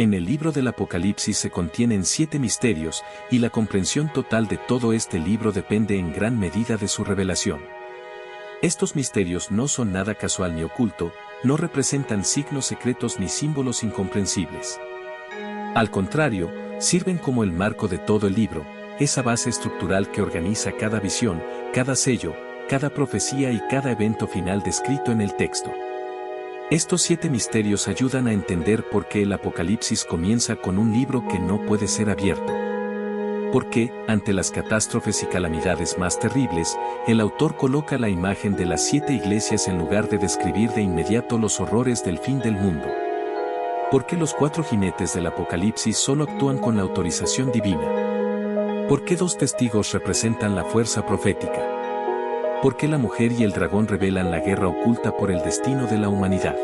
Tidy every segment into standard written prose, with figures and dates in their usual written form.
En el libro del Apocalipsis se contienen 7 misterios, y la comprensión total de todo este libro depende en gran medida de su revelación. Estos misterios no son nada casual ni oculto, no representan signos secretos ni símbolos incomprensibles. Al contrario, sirven como el marco de todo el libro, esa base estructural que organiza cada visión, cada sello, cada profecía y cada evento final descrito en el texto. Estos 7 misterios ayudan a entender por qué el Apocalipsis comienza con un libro que no puede ser abierto. Porque, ante las catástrofes y calamidades más terribles, el autor coloca la imagen de las 7 iglesias en lugar de describir de inmediato los horrores del fin del mundo. Porque los 4 jinetes del Apocalipsis solo actúan con la autorización divina. Porque 2 testigos representan la fuerza profética. Porque la mujer y el dragón revelan la guerra oculta por el destino de la humanidad.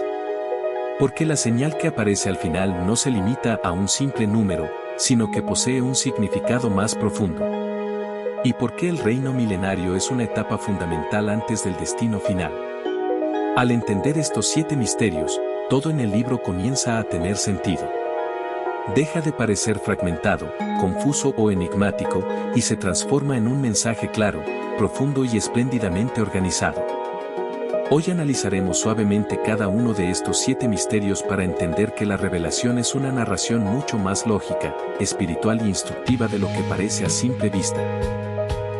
Porque la señal que aparece al final no se limita a un simple número, sino que posee un significado más profundo. Y porque el reino milenario es una etapa fundamental antes del destino final. Al entender estos 7 misterios, todo en el libro comienza a tener sentido. Deja de parecer fragmentado, confuso o enigmático, y se transforma en un mensaje claro, profundo y espléndidamente organizado. Hoy analizaremos suavemente cada uno de estos 7 misterios para entender que la revelación es una narración mucho más lógica, espiritual e instructiva de lo que parece a simple vista.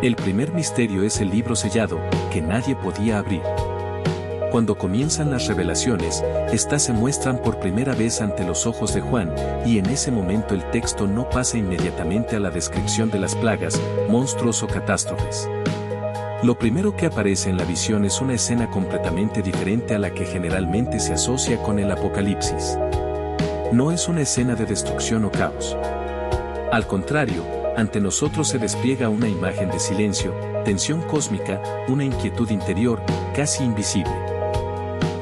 El primer misterio es el libro sellado, que nadie podía abrir. Cuando comienzan las revelaciones, estas se muestran por primera vez ante los ojos de Juan, y en ese momento el texto no pasa inmediatamente a la descripción de las plagas, monstruos o catástrofes. Lo primero que aparece en la visión es una escena completamente diferente a la que generalmente se asocia con el Apocalipsis. No es una escena de destrucción o caos. Al contrario, ante nosotros se despliega una imagen de silencio, tensión cósmica, una inquietud interior, casi invisible.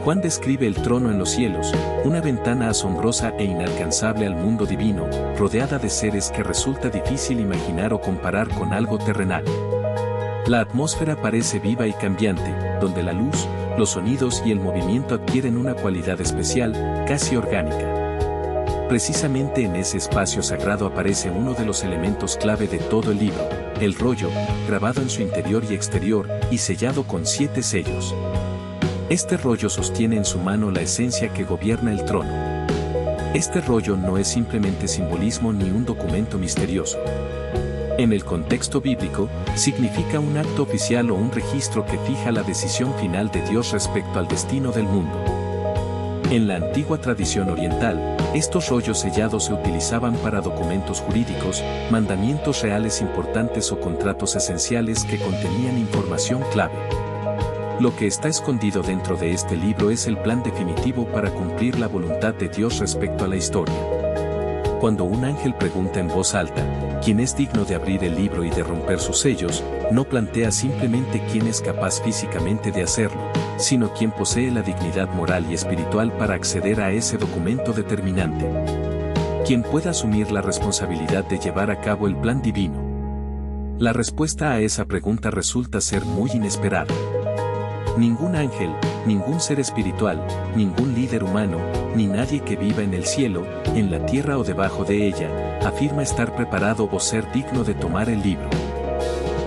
Juan describe el trono en los cielos, una ventana asombrosa e inalcanzable al mundo divino, rodeada de seres que resulta difícil imaginar o comparar con algo terrenal. La atmósfera parece viva y cambiante, donde la luz, los sonidos y el movimiento adquieren una cualidad especial, casi orgánica. Precisamente en ese espacio sagrado aparece uno de los elementos clave de todo el libro, el rollo, grabado en su interior y exterior, y sellado con 7 sellos. Este rollo sostiene en su mano la esencia que gobierna el trono. Este rollo no es simplemente simbolismo ni un documento misterioso. En el contexto bíblico, significa un acto oficial o un registro que fija la decisión final de Dios respecto al destino del mundo. En la antigua tradición oriental, estos rollos sellados se utilizaban para documentos jurídicos, mandamientos reales importantes o contratos esenciales que contenían información clave. Lo que está escondido dentro de este libro es el plan definitivo para cumplir la voluntad de Dios respecto a la historia. Cuando un ángel pregunta en voz alta, ¿quién es digno de abrir el libro y de romper sus sellos?, no plantea simplemente quién es capaz físicamente de hacerlo, sino quién posee la dignidad moral y espiritual para acceder a ese documento determinante. Quien pueda asumir la responsabilidad de llevar a cabo el plan divino. La respuesta a esa pregunta resulta ser muy inesperada. Ningún ángel, ningún ser espiritual, ningún líder humano, ni nadie que viva en el cielo, en la tierra o debajo de ella, afirma estar preparado o ser digno de tomar el libro.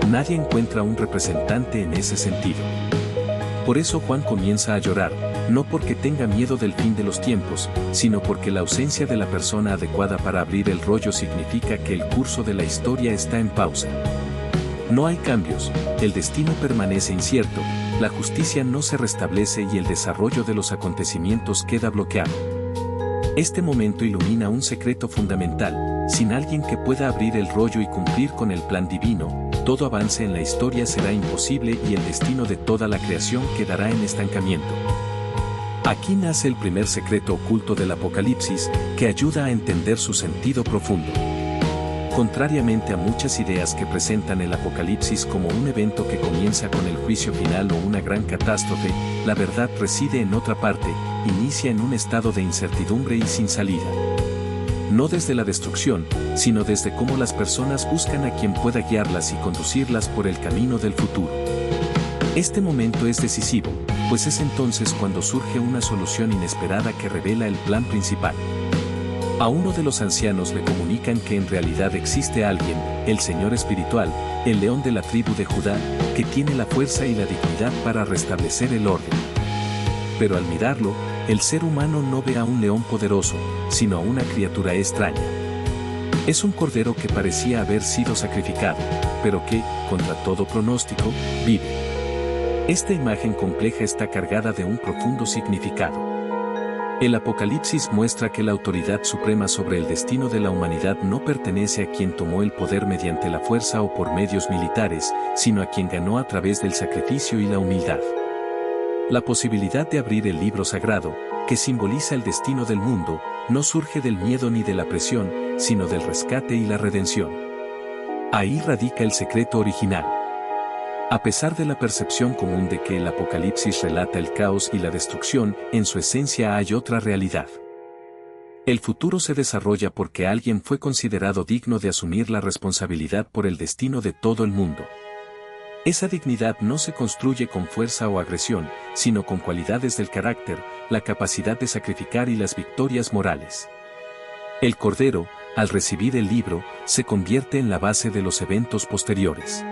Nadie encuentra un representante en ese sentido. Por eso Juan comienza a llorar, no porque tenga miedo del fin de los tiempos, sino porque la ausencia de la persona adecuada para abrir el rollo significa que el curso de la historia está en pausa. No hay cambios, el destino permanece incierto, la justicia no se restablece y el desarrollo de los acontecimientos queda bloqueado. Este momento ilumina un secreto fundamental: sin alguien que pueda abrir el rollo y cumplir con el plan divino, todo avance en la historia será imposible y el destino de toda la creación quedará en estancamiento. Aquí nace el primer secreto oculto del Apocalipsis, que ayuda a entender su sentido profundo. Contrariamente a muchas ideas que presentan el Apocalipsis como un evento que comienza con el juicio final o una gran catástrofe, la verdad reside en otra parte, inicia en un estado de incertidumbre y sin salida. No desde la destrucción, sino desde cómo las personas buscan a quien pueda guiarlas y conducirlas por el camino del futuro. Este momento es decisivo, pues es entonces cuando surge una solución inesperada que revela el plan principal. A uno de los ancianos le comunican que en realidad existe alguien, el Señor espiritual, el león de la tribu de Judá, que tiene la fuerza y la dignidad para restablecer el orden. Pero al mirarlo, el ser humano no ve a un león poderoso, sino a una criatura extraña. Es un cordero que parecía haber sido sacrificado, pero que, contra todo pronóstico, vive. Esta imagen compleja está cargada de un profundo significado. El Apocalipsis muestra que la autoridad suprema sobre el destino de la humanidad no pertenece a quien tomó el poder mediante la fuerza o por medios militares, sino a quien ganó a través del sacrificio y la humildad. La posibilidad de abrir el libro sagrado, que simboliza el destino del mundo, no surge del miedo ni de la presión, sino del rescate y la redención. Ahí radica el secreto original. A pesar de la percepción común de que el Apocalipsis relata el caos y la destrucción, en su esencia hay otra realidad. El futuro se desarrolla porque alguien fue considerado digno de asumir la responsabilidad por el destino de todo el mundo. Esa dignidad no se construye con fuerza o agresión, sino con cualidades del carácter, la capacidad de sacrificar y las victorias morales. El Cordero, al recibir el libro, se convierte en la base de los eventos posteriores.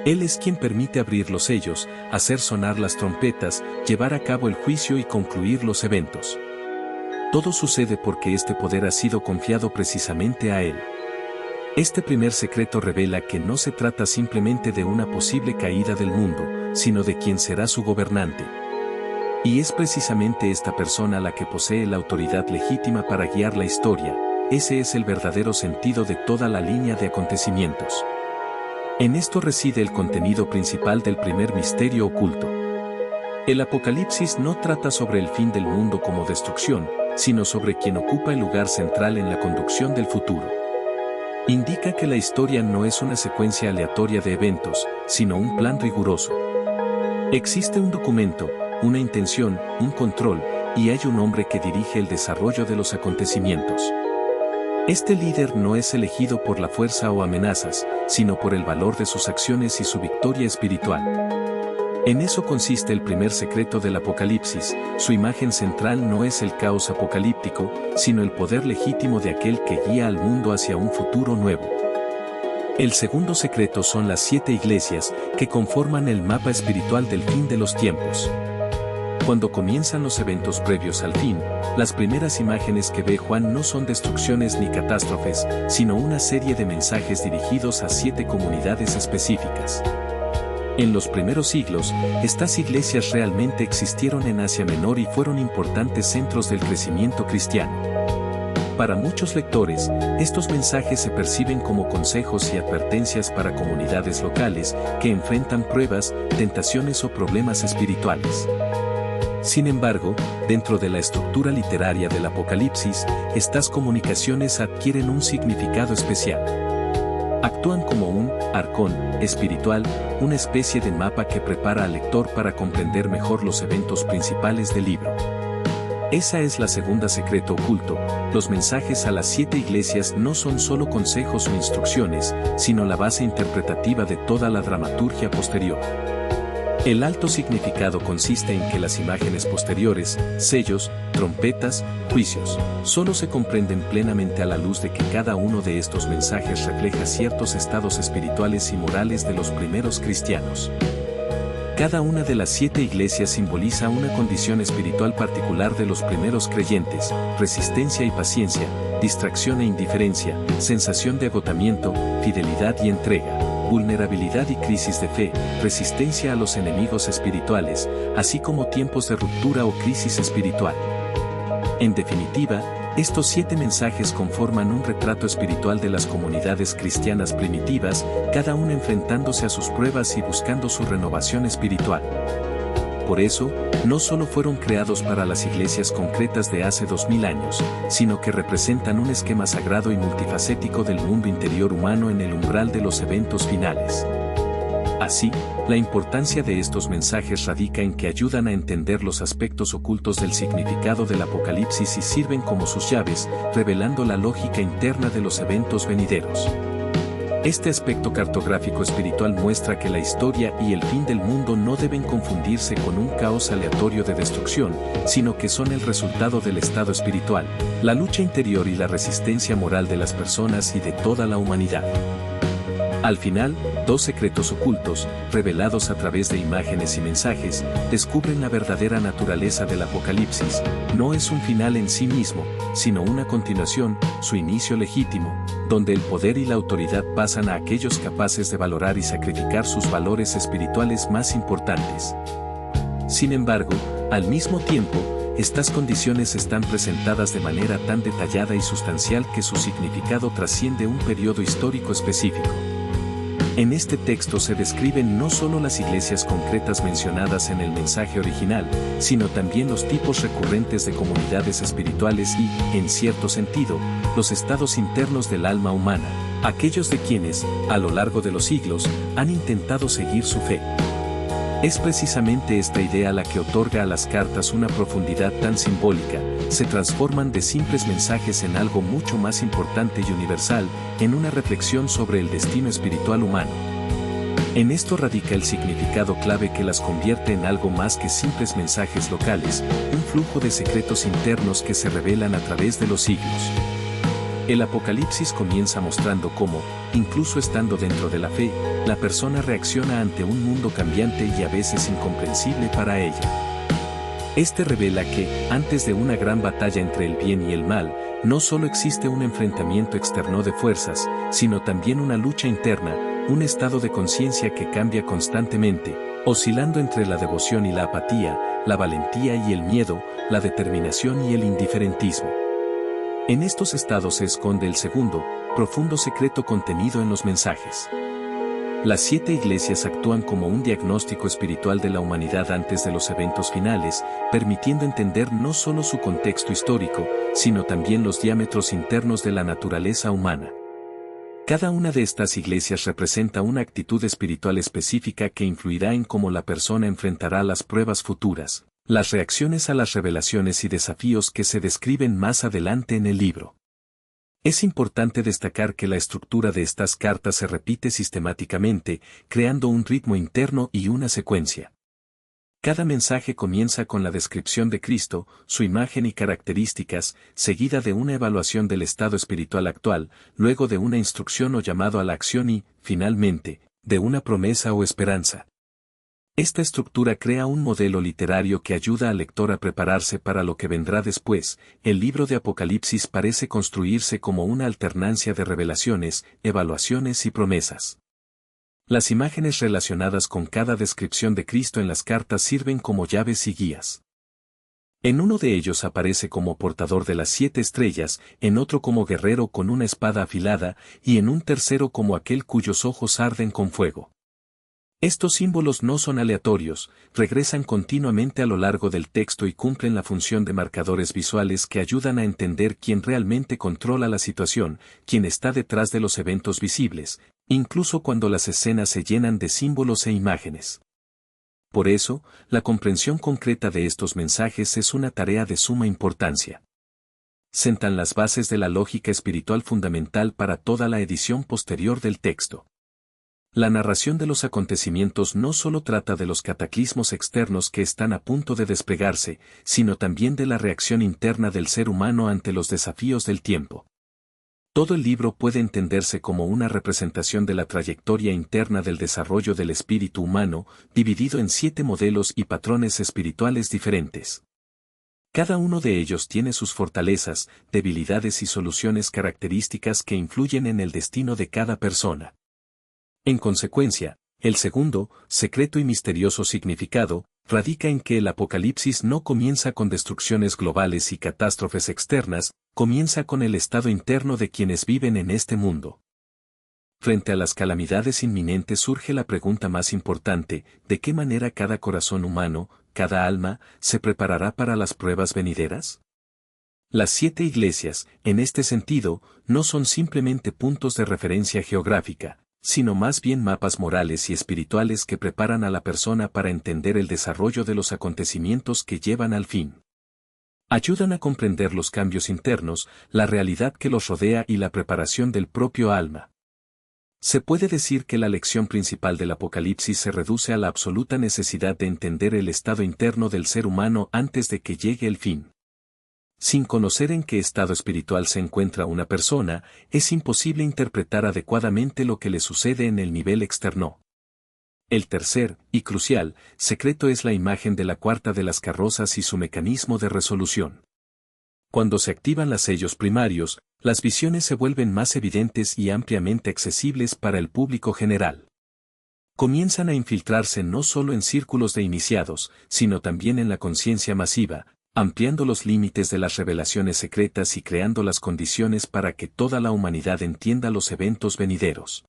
Él es quien permite abrir los sellos, hacer sonar las trompetas, llevar a cabo el juicio y concluir los eventos. Todo sucede porque este poder ha sido confiado precisamente a él. Este primer secreto revela que no se trata simplemente de una posible caída del mundo, sino de quien será su gobernante. Y es precisamente esta persona la que posee la autoridad legítima para guiar la historia. Ese es el verdadero sentido de toda la línea de acontecimientos. En esto reside el contenido principal del primer misterio oculto. El Apocalipsis no trata sobre el fin del mundo como destrucción, sino sobre quien ocupa el lugar central en la conducción del futuro. Indica que la historia no es una secuencia aleatoria de eventos, sino un plan riguroso. Existe un documento, una intención, un control, y hay un hombre que dirige el desarrollo de los acontecimientos. Este líder no es elegido por la fuerza o amenazas, sino por el valor de sus acciones y su victoria espiritual. En eso consiste el primer secreto del Apocalipsis, su imagen central no es el caos apocalíptico, sino el poder legítimo de aquel que guía al mundo hacia un futuro nuevo. El segundo secreto son las 7 iglesias, que conforman el mapa espiritual del fin de los tiempos. Cuando comienzan los eventos previos al fin, las primeras imágenes que ve Juan no son destrucciones ni catástrofes, sino una serie de mensajes dirigidos a 7 comunidades específicas. En los primeros siglos, estas iglesias realmente existieron en Asia Menor y fueron importantes centros del crecimiento cristiano. Para muchos lectores, estos mensajes se perciben como consejos y advertencias para comunidades locales que enfrentan pruebas, tentaciones o problemas espirituales. Sin embargo, dentro de la estructura literaria del Apocalipsis, estas comunicaciones adquieren un significado especial. Actúan como un arcón espiritual, una especie de mapa que prepara al lector para comprender mejor los eventos principales del libro. Esa es la segunda secreto oculto, los mensajes a las 7 iglesias no son solo consejos o instrucciones, sino la base interpretativa de toda la dramaturgia posterior. El alto significado consiste en que las imágenes posteriores, sellos, trompetas, juicios, solo se comprenden plenamente a la luz de que cada uno de estos mensajes refleja ciertos estados espirituales y morales de los primeros cristianos. Cada una de las 7 iglesias simboliza una condición espiritual particular de los primeros creyentes: resistencia y paciencia, distracción e indiferencia, sensación de agotamiento, fidelidad y entrega, vulnerabilidad y crisis de fe, resistencia a los enemigos espirituales, así como tiempos de ruptura o crisis espiritual. En definitiva, estos 7 mensajes conforman un retrato espiritual de las comunidades cristianas primitivas, cada una enfrentándose a sus pruebas y buscando su renovación espiritual. Por eso, no solo fueron creados para las iglesias concretas de hace 2000 años, sino que representan un esquema sagrado y multifacético del mundo interior humano en el umbral de los eventos finales. Así, la importancia de estos mensajes radica en que ayudan a entender los aspectos ocultos del significado del Apocalipsis y sirven como sus llaves, revelando la lógica interna de los eventos venideros. Este aspecto cartográfico espiritual muestra que la historia y el fin del mundo no deben confundirse con un caos aleatorio de destrucción, sino que son el resultado del estado espiritual, la lucha interior y la resistencia moral de las personas y de toda la humanidad. Al final, dos secretos ocultos, revelados a través de imágenes y mensajes, descubren la verdadera naturaleza del Apocalipsis. No es un final en sí mismo, sino una continuación, su inicio legítimo, donde el poder y la autoridad pasan a aquellos capaces de valorar y sacrificar sus valores espirituales más importantes. Sin embargo, al mismo tiempo, estas condiciones están presentadas de manera tan detallada y sustancial que su significado trasciende un periodo histórico específico. En este texto se describen no solo las iglesias concretas mencionadas en el mensaje original, sino también los tipos recurrentes de comunidades espirituales y, en cierto sentido, los estados internos del alma humana, aquellos de quienes, a lo largo de los siglos, han intentado seguir su fe. Es precisamente esta idea la que otorga a las cartas una profundidad tan simbólica, se transforman de simples mensajes en algo mucho más importante y universal, en una reflexión sobre el destino espiritual humano. En esto radica el significado clave que las convierte en algo más que simples mensajes locales, un flujo de secretos internos que se revelan a través de los siglos. El Apocalipsis comienza mostrando cómo, incluso estando dentro de la fe, la persona reacciona ante un mundo cambiante y a veces incomprensible para ella. Este revela que, antes de una gran batalla entre el bien y el mal, no solo existe un enfrentamiento externo de fuerzas, sino también una lucha interna, un estado de conciencia que cambia constantemente, oscilando entre la devoción y la apatía, la valentía y el miedo, la determinación y el indiferentismo. En estos estados se esconde el segundo, profundo secreto contenido en los mensajes. Las 7 iglesias actúan como un diagnóstico espiritual de la humanidad antes de los eventos finales, permitiendo entender no solo su contexto histórico, sino también los diámetros internos de la naturaleza humana. Cada una de estas iglesias representa una actitud espiritual específica que influirá en cómo la persona enfrentará las pruebas futuras, las reacciones a las revelaciones y desafíos que se describen más adelante en el libro. Es importante destacar que la estructura de estas cartas se repite sistemáticamente, creando un ritmo interno y una secuencia. Cada mensaje comienza con la descripción de Cristo, su imagen y características, seguida de una evaluación del estado espiritual actual, luego de una instrucción o llamado a la acción y, finalmente, de una promesa o esperanza. Esta estructura crea un modelo literario que ayuda al lector a prepararse para lo que vendrá después. El libro de Apocalipsis parece construirse como una alternancia de revelaciones, evaluaciones y promesas. Las imágenes relacionadas con cada descripción de Cristo en las cartas sirven como llaves y guías. En uno de ellos aparece como portador de las 7 estrellas, en otro como guerrero con una espada afilada, y en un tercero como aquel cuyos ojos arden con fuego. Estos símbolos no son aleatorios, regresan continuamente a lo largo del texto y cumplen la función de marcadores visuales que ayudan a entender quién realmente controla la situación, quién está detrás de los eventos visibles, incluso cuando las escenas se llenan de símbolos e imágenes. Por eso, la comprensión concreta de estos mensajes es una tarea de suma importancia. Sentan las bases de la lógica espiritual fundamental para toda la edición posterior del texto. La narración de los acontecimientos no solo trata de los cataclismos externos que están a punto de desplegarse, sino también de la reacción interna del ser humano ante los desafíos del tiempo. Todo el libro puede entenderse como una representación de la trayectoria interna del desarrollo del espíritu humano, dividido en 7 modelos y patrones espirituales diferentes. Cada uno de ellos tiene sus fortalezas, debilidades y soluciones características que influyen en el destino de cada persona. En consecuencia, el segundo, secreto y misterioso significado, radica en que el Apocalipsis no comienza con destrucciones globales y catástrofes externas, comienza con el estado interno de quienes viven en este mundo. Frente a las calamidades inminentes surge la pregunta más importante: ¿de qué manera cada corazón humano, cada alma, se preparará para las pruebas venideras? Las 7 iglesias, en este sentido, no son simplemente puntos de referencia geográfica, sino más bien mapas morales y espirituales que preparan a la persona para entender el desarrollo de los acontecimientos que llevan al fin. Ayudan a comprender los cambios internos, la realidad que los rodea y la preparación del propio alma. Se puede decir que la lección principal del Apocalipsis se reduce a la absoluta necesidad de entender el estado interno del ser humano antes de que llegue el fin. Sin conocer en qué estado espiritual se encuentra una persona, es imposible interpretar adecuadamente lo que le sucede en el nivel externo. El tercer, y crucial, secreto es la imagen de la cuarta de las carrozas y su mecanismo de resolución. Cuando se activan los sellos primarios, las visiones se vuelven más evidentes y ampliamente accesibles para el público general. Comienzan a infiltrarse no solo en círculos de iniciados, sino también en la conciencia masiva, ampliando los límites de las revelaciones secretas y creando las condiciones para que toda la humanidad entienda los eventos venideros.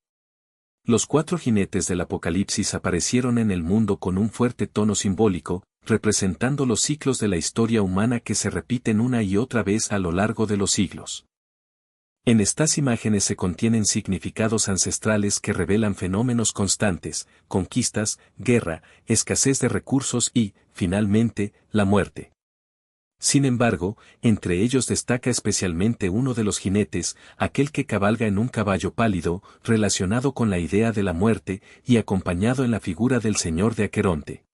Los 4 jinetes del Apocalipsis aparecieron en el mundo con un fuerte tono simbólico, representando los ciclos de la historia humana que se repiten una y otra vez a lo largo de los siglos. En estas imágenes se contienen significados ancestrales que revelan fenómenos constantes, conquistas, guerra, escasez de recursos y, finalmente, la muerte. Sin embargo, entre ellos destaca especialmente uno de los jinetes, aquel que cabalga en un caballo pálido, relacionado con la idea de la muerte y acompañado en la figura del Señor de Aqueronte.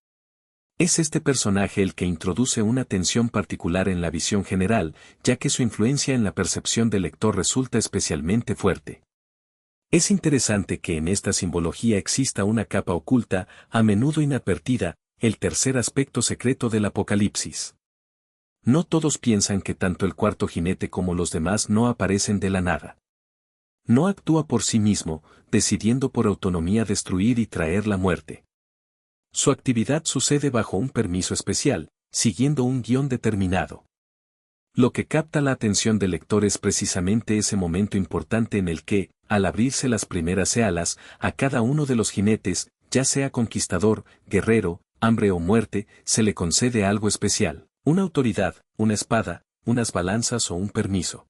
Es este personaje el que introduce una tensión particular en la visión general, ya que su influencia en la percepción del lector resulta especialmente fuerte. Es interesante que en esta simbología exista una capa oculta, a menudo inadvertida, el tercer aspecto secreto del Apocalipsis. No todos piensan que tanto el cuarto jinete como los demás no aparecen de la nada. No actúa por sí mismo, decidiendo por autonomía destruir y traer la muerte. Su actividad sucede bajo un permiso especial, siguiendo un guión determinado. Lo que capta la atención del lector es precisamente ese momento importante en el que, al abrirse las primeras alas, a cada uno de los jinetes, ya sea conquistador, guerrero, hambre o muerte, se le concede algo especial. Una autoridad, una espada, unas balanzas o un permiso.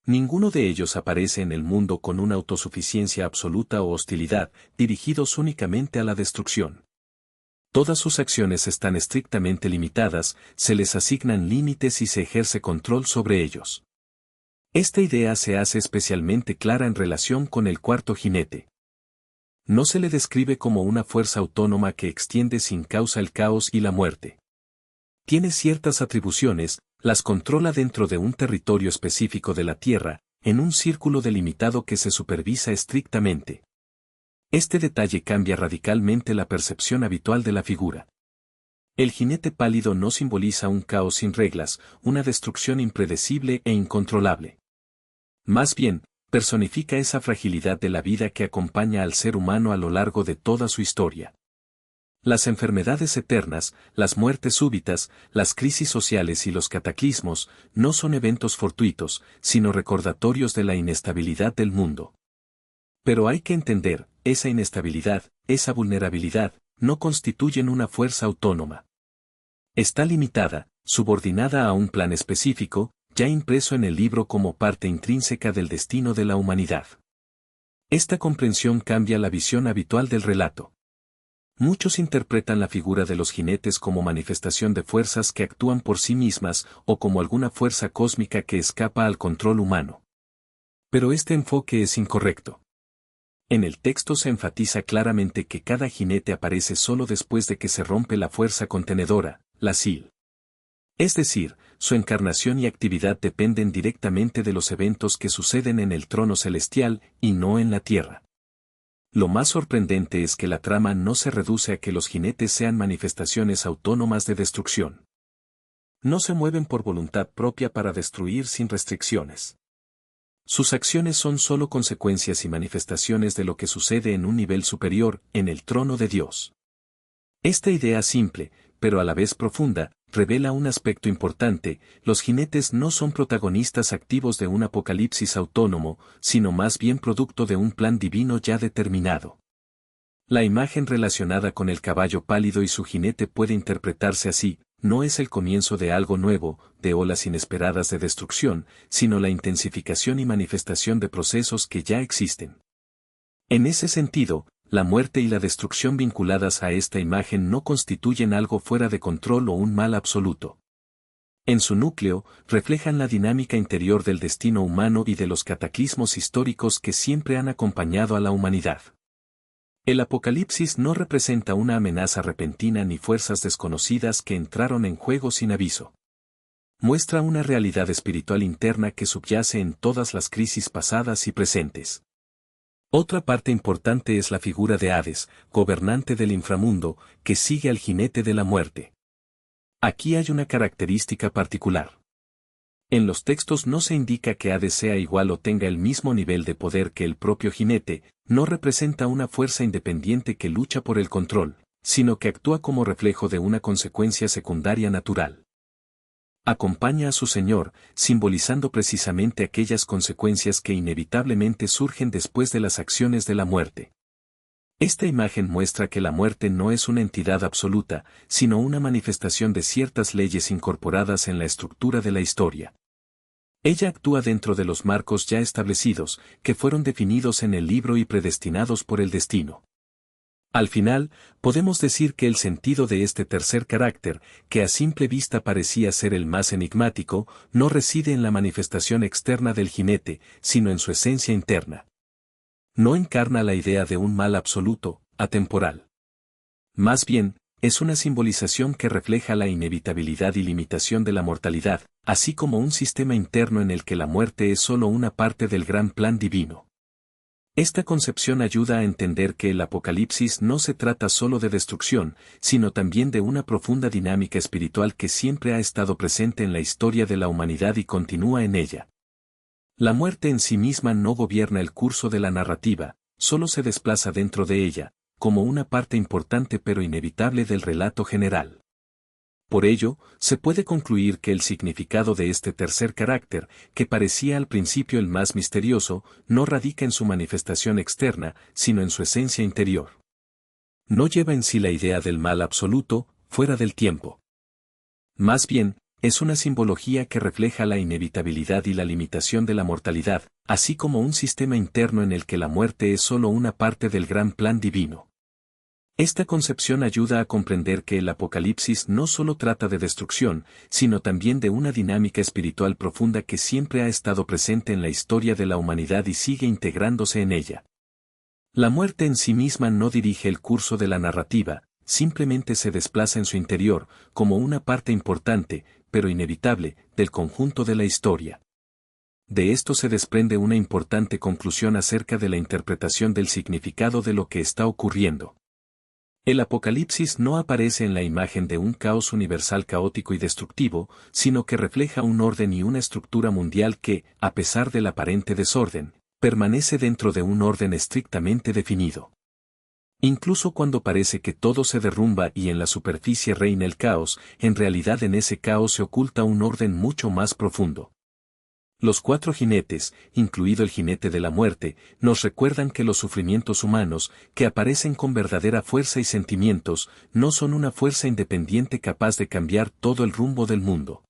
Ninguno de ellos aparece en el mundo con una autosuficiencia absoluta o hostilidad, dirigidos únicamente a la destrucción. Todas sus acciones están estrictamente limitadas, se les asignan límites y se ejerce control sobre ellos. Esta idea se hace especialmente clara en relación con el cuarto jinete. No se le describe como una fuerza autónoma que extiende sin causa el caos y la muerte. Tiene ciertas atribuciones, las controla dentro de un territorio específico de la Tierra, en un círculo delimitado que se supervisa estrictamente. Este detalle cambia radicalmente la percepción habitual de la figura. El jinete pálido no simboliza un caos sin reglas, una destrucción impredecible e incontrolable. Más bien, personifica esa fragilidad de la vida que acompaña al ser humano a lo largo de toda su historia. Las enfermedades eternas, las muertes súbitas, las crisis sociales y los cataclismos, no son eventos fortuitos, sino recordatorios de la inestabilidad del mundo. Pero hay que entender, esa inestabilidad, esa vulnerabilidad, no constituyen una fuerza autónoma. Está limitada, subordinada a un plan específico, ya impreso en el libro como parte intrínseca del destino de la humanidad. Esta comprensión cambia la visión habitual del relato. Muchos interpretan la figura de los jinetes como manifestación de fuerzas que actúan por sí mismas o como alguna fuerza cósmica que escapa al control humano. Pero este enfoque es incorrecto. En el texto se enfatiza claramente que cada jinete aparece solo después de que se rompe la fuerza contenedora, la sil. Es decir, su encarnación y actividad dependen directamente de los eventos que suceden en el trono celestial y no en la tierra. Lo más sorprendente es que la trama no se reduce a que los jinetes sean manifestaciones autónomas de destrucción. No se mueven por voluntad propia para destruir sin restricciones. Sus acciones son solo consecuencias y manifestaciones de lo que sucede en un nivel superior, en el trono de Dios. Esta idea simple, pero a la vez profunda, revela un aspecto importante: los jinetes no son protagonistas activos de un apocalipsis autónomo, sino más bien producto de un plan divino ya determinado. La imagen relacionada con el caballo pálido y su jinete puede interpretarse así: no es el comienzo de algo nuevo, de olas inesperadas de destrucción, sino la intensificación y manifestación de procesos que ya existen. En ese sentido, la muerte y la destrucción vinculadas a esta imagen no constituyen algo fuera de control o un mal absoluto. En su núcleo, reflejan la dinámica interior del destino humano y de los cataclismos históricos que siempre han acompañado a la humanidad. El Apocalipsis no representa una amenaza repentina ni fuerzas desconocidas que entraron en juego sin aviso. Muestra una realidad espiritual interna que subyace en todas las crisis pasadas y presentes. Otra parte importante es la figura de Hades, gobernante del inframundo, que sigue al jinete de la muerte. Aquí hay una característica particular. En los textos no se indica que Hades sea igual o tenga el mismo nivel de poder que el propio jinete, no representa una fuerza independiente que lucha por el control, sino que actúa como reflejo de una consecuencia secundaria natural. Acompaña a su Señor, simbolizando precisamente aquellas consecuencias que inevitablemente surgen después de las acciones de la muerte. Esta imagen muestra que la muerte no es una entidad absoluta, sino una manifestación de ciertas leyes incorporadas en la estructura de la historia. Ella actúa dentro de los marcos ya establecidos, que fueron definidos en el libro y predestinados por el destino. Al final, podemos decir que el sentido de este tercer carácter, que a simple vista parecía ser el más enigmático, no reside en la manifestación externa del jinete, sino en su esencia interna. No encarna la idea de un mal absoluto, atemporal. Más bien, es una simbolización que refleja la inevitabilidad y limitación de la mortalidad, así como un sistema interno en el que la muerte es solo una parte del gran plan divino. Esta concepción ayuda a entender que el Apocalipsis no se trata solo de destrucción, sino también de una profunda dinámica espiritual que siempre ha estado presente en la historia de la humanidad y continúa en ella. La muerte en sí misma no gobierna el curso de la narrativa, solo se desplaza dentro de ella, como una parte importante pero inevitable del relato general. Por ello, se puede concluir que el significado de este tercer carácter, que parecía al principio el más misterioso, no radica en su manifestación externa, sino en su esencia interior. No lleva en sí la idea del mal absoluto, fuera del tiempo. Más bien, es una simbología que refleja la inevitabilidad y la limitación de la mortalidad, así como un sistema interno en el que la muerte es solo una parte del gran plan divino. Esta concepción ayuda a comprender que el Apocalipsis no solo trata de destrucción, sino también de una dinámica espiritual profunda que siempre ha estado presente en la historia de la humanidad y sigue integrándose en ella. La muerte en sí misma no dirige el curso de la narrativa, simplemente se desplaza en su interior, como una parte importante, pero inevitable, del conjunto de la historia. De esto se desprende una importante conclusión acerca de la interpretación del significado de lo que está ocurriendo. El Apocalipsis no aparece en la imagen de un caos universal caótico y destructivo, sino que refleja un orden y una estructura mundial que, a pesar del aparente desorden, permanece dentro de un orden estrictamente definido. Incluso cuando parece que todo se derrumba y en la superficie reina el caos, en realidad en ese caos se oculta un orden mucho más profundo. Los cuatro jinetes, incluido el jinete de la muerte, nos recuerdan que los sufrimientos humanos, que aparecen con verdadera fuerza y sentimientos, no son una fuerza independiente capaz de cambiar todo el rumbo del mundo.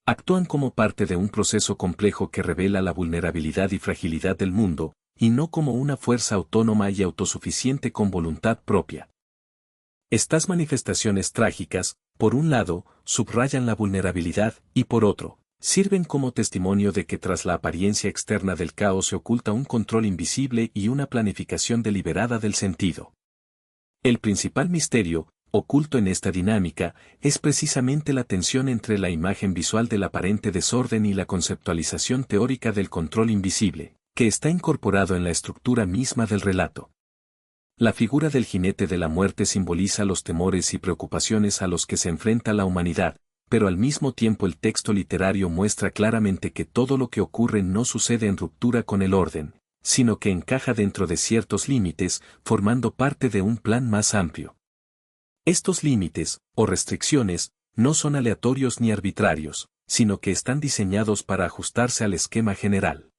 Actúan como parte de un proceso complejo que revela la vulnerabilidad y fragilidad del mundo, y no como una fuerza autónoma y autosuficiente con voluntad propia. Estas manifestaciones trágicas, por un lado, subrayan la vulnerabilidad, y por otro, sirven como testimonio de que tras la apariencia externa del caos se oculta un control invisible y una planificación deliberada del sentido. El principal misterio, oculto en esta dinámica, es precisamente la tensión entre la imagen visual del aparente desorden y la conceptualización teórica del control invisible, que está incorporado en la estructura misma del relato. La figura del jinete de la muerte simboliza los temores y preocupaciones a los que se enfrenta la humanidad, pero al mismo tiempo el texto literario muestra claramente que todo lo que ocurre no sucede en ruptura con el orden, sino que encaja dentro de ciertos límites, formando parte de un plan más amplio. Estos límites, o restricciones, no son aleatorios ni arbitrarios, sino que están diseñados para ajustarse al esquema general.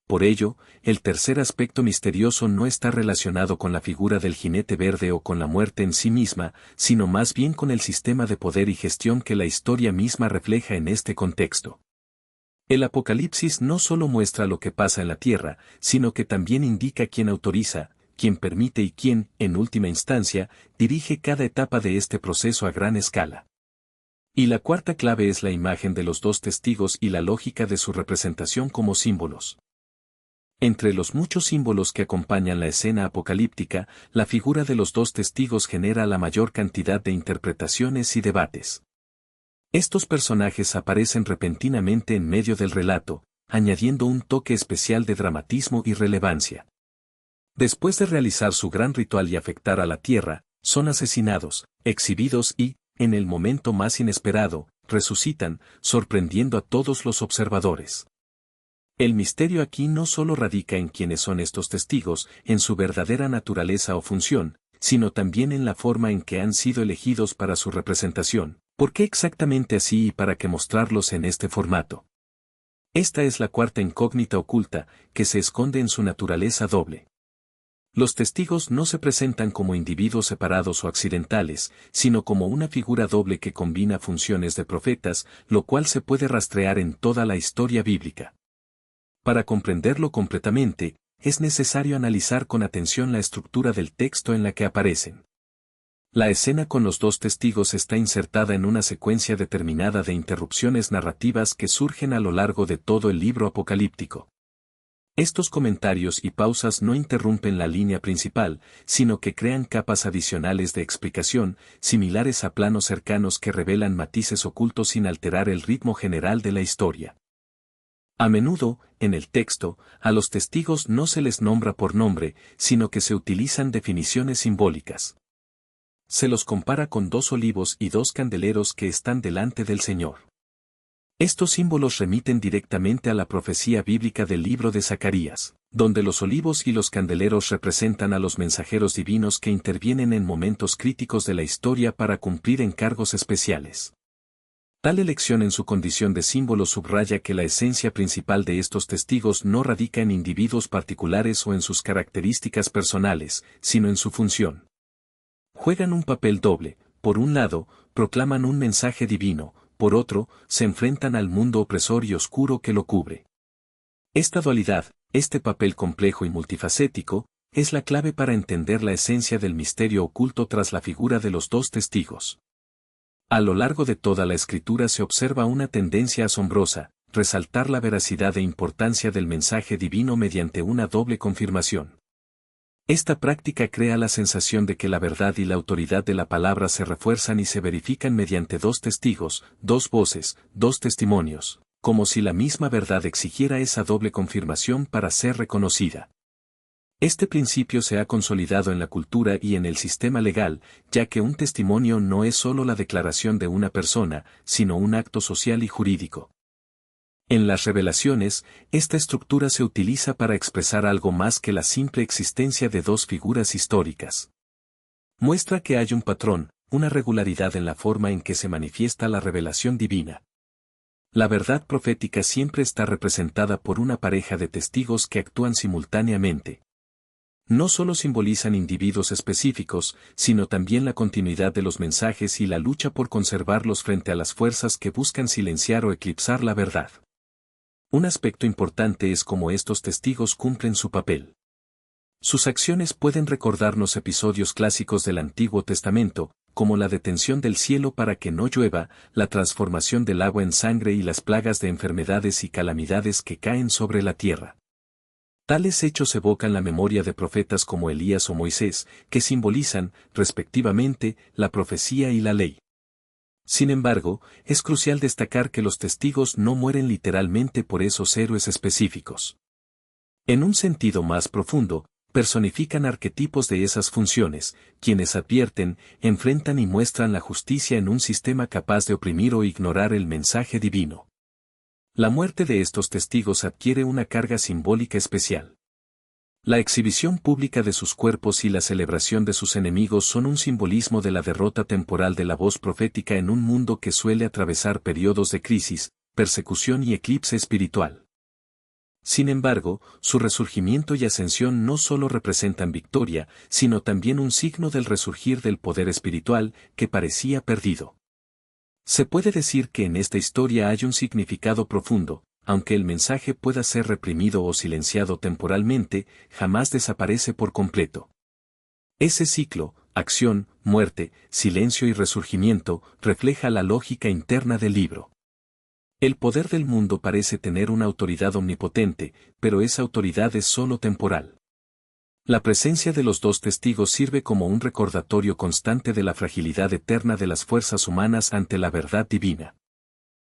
Por ello, el tercer aspecto misterioso no está relacionado con la figura del jinete verde o con la muerte en sí misma, sino más bien con el sistema de poder y gestión que la historia misma refleja en este contexto. El Apocalipsis no solo muestra lo que pasa en la tierra, sino que también indica quién autoriza, quién permite y quién, en última instancia, dirige cada etapa de este proceso a gran escala. Y la cuarta clave es la imagen de los dos testigos y la lógica de su representación como símbolos. Entre los muchos símbolos que acompañan la escena apocalíptica, la figura de los dos testigos genera la mayor cantidad de interpretaciones y debates. Estos personajes aparecen repentinamente en medio del relato, añadiendo un toque especial de dramatismo y relevancia. Después de realizar su gran ritual y afectar a la tierra, son asesinados, exhibidos y, en el momento más inesperado, resucitan, sorprendiendo a todos los observadores. El misterio aquí no solo radica en quiénes son estos testigos, en su verdadera naturaleza o función, sino también en la forma en que han sido elegidos para su representación. ¿Por qué exactamente así y para qué mostrarlos en este formato? Esta es la cuarta incógnita oculta, que se esconde en su naturaleza doble. Los testigos no se presentan como individuos separados o accidentales, sino como una figura doble que combina funciones de profetas, lo cual se puede rastrear en toda la historia bíblica. Para comprenderlo completamente, es necesario analizar con atención la estructura del texto en la que aparecen. La escena con los dos testigos está insertada en una secuencia determinada de interrupciones narrativas que surgen a lo largo de todo el libro apocalíptico. Estos comentarios y pausas no interrumpen la línea principal, sino que crean capas adicionales de explicación, similares a planos cercanos que revelan matices ocultos sin alterar el ritmo general de la historia. A menudo, en el texto, a los testigos no se les nombra por nombre, sino que se utilizan definiciones simbólicas. Se los compara con dos olivos y dos candeleros que están delante del Señor. Estos símbolos remiten directamente a la profecía bíblica del libro de Zacarías, donde los olivos y los candeleros representan a los mensajeros divinos que intervienen en momentos críticos de la historia para cumplir encargos especiales. Tal elección en su condición de símbolo subraya que la esencia principal de estos testigos no radica en individuos particulares o en sus características personales, sino en su función. Juegan un papel doble: por un lado, proclaman un mensaje divino, por otro, se enfrentan al mundo opresor y oscuro que lo cubre. Esta dualidad, este papel complejo y multifacético, es la clave para entender la esencia del misterio oculto tras la figura de los dos testigos. A lo largo de toda la escritura se observa una tendencia asombrosa: resaltar la veracidad e importancia del mensaje divino mediante una doble confirmación. Esta práctica crea la sensación de que la verdad y la autoridad de la palabra se refuerzan y se verifican mediante dos testigos, dos voces, dos testimonios, como si la misma verdad exigiera esa doble confirmación para ser reconocida. Este principio se ha consolidado en la cultura y en el sistema legal, ya que un testimonio no es solo la declaración de una persona, sino un acto social y jurídico. En las revelaciones, esta estructura se utiliza para expresar algo más que la simple existencia de dos figuras históricas. Muestra que hay un patrón, una regularidad en la forma en que se manifiesta la revelación divina. La verdad profética siempre está representada por una pareja de testigos que actúan simultáneamente. No solo simbolizan individuos específicos, sino también la continuidad de los mensajes y la lucha por conservarlos frente a las fuerzas que buscan silenciar o eclipsar la verdad. Un aspecto importante es cómo estos testigos cumplen su papel. Sus acciones pueden recordarnos episodios clásicos del Antiguo Testamento, como la detención del cielo para que no llueva, la transformación del agua en sangre y las plagas de enfermedades y calamidades que caen sobre la tierra. Tales hechos evocan la memoria de profetas como Elías o Moisés, que simbolizan, respectivamente, la profecía y la ley. Sin embargo, es crucial destacar que los testigos no mueren literalmente por esos héroes específicos. En un sentido más profundo, personifican arquetipos de esas funciones, quienes advierten, enfrentan y muestran la justicia en un sistema capaz de oprimir o ignorar el mensaje divino. La muerte de estos testigos adquiere una carga simbólica especial. La exhibición pública de sus cuerpos y la celebración de sus enemigos son un simbolismo de la derrota temporal de la voz profética en un mundo que suele atravesar periodos de crisis, persecución y eclipse espiritual. Sin embargo, su resurgimiento y ascensión no solo representan victoria, sino también un signo del resurgir del poder espiritual que parecía perdido. Se puede decir que en esta historia hay un significado profundo: aunque el mensaje pueda ser reprimido o silenciado temporalmente, jamás desaparece por completo. Ese ciclo, acción, muerte, silencio y resurgimiento, refleja la lógica interna del libro. El poder del mundo parece tener una autoridad omnipotente, pero esa autoridad es solo temporal. La presencia de los dos testigos sirve como un recordatorio constante de la fragilidad eterna de las fuerzas humanas ante la verdad divina.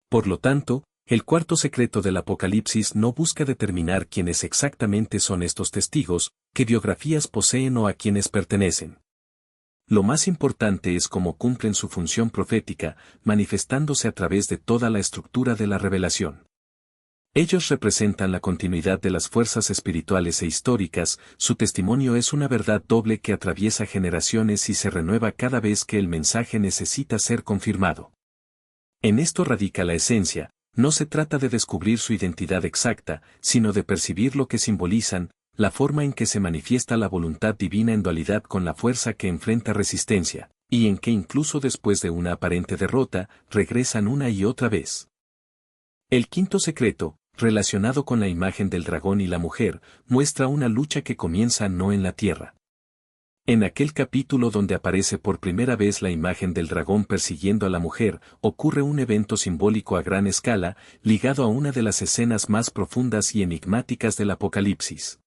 Por lo tanto, el cuarto secreto del Apocalipsis no busca determinar quiénes exactamente son estos testigos, qué biografías poseen o a quiénes pertenecen. Lo más importante es cómo cumplen su función profética, manifestándose a través de toda la estructura de la revelación. Ellos representan la continuidad de las fuerzas espirituales e históricas, su testimonio es una verdad doble que atraviesa generaciones y se renueva cada vez que el mensaje necesita ser confirmado. En esto radica la esencia, no se trata de descubrir su identidad exacta, sino de percibir lo que simbolizan, la forma en que se manifiesta la voluntad divina en dualidad con la fuerza que enfrenta resistencia, y en que incluso después de una aparente derrota, regresan una y otra vez. El quinto secreto, relacionado con la imagen del dragón y la mujer, muestra una lucha que comienza no en la tierra. En aquel capítulo donde aparece por primera vez la imagen del dragón persiguiendo a la mujer, ocurre un evento simbólico a gran escala, ligado a una de las escenas más profundas y enigmáticas del Apocalipsis.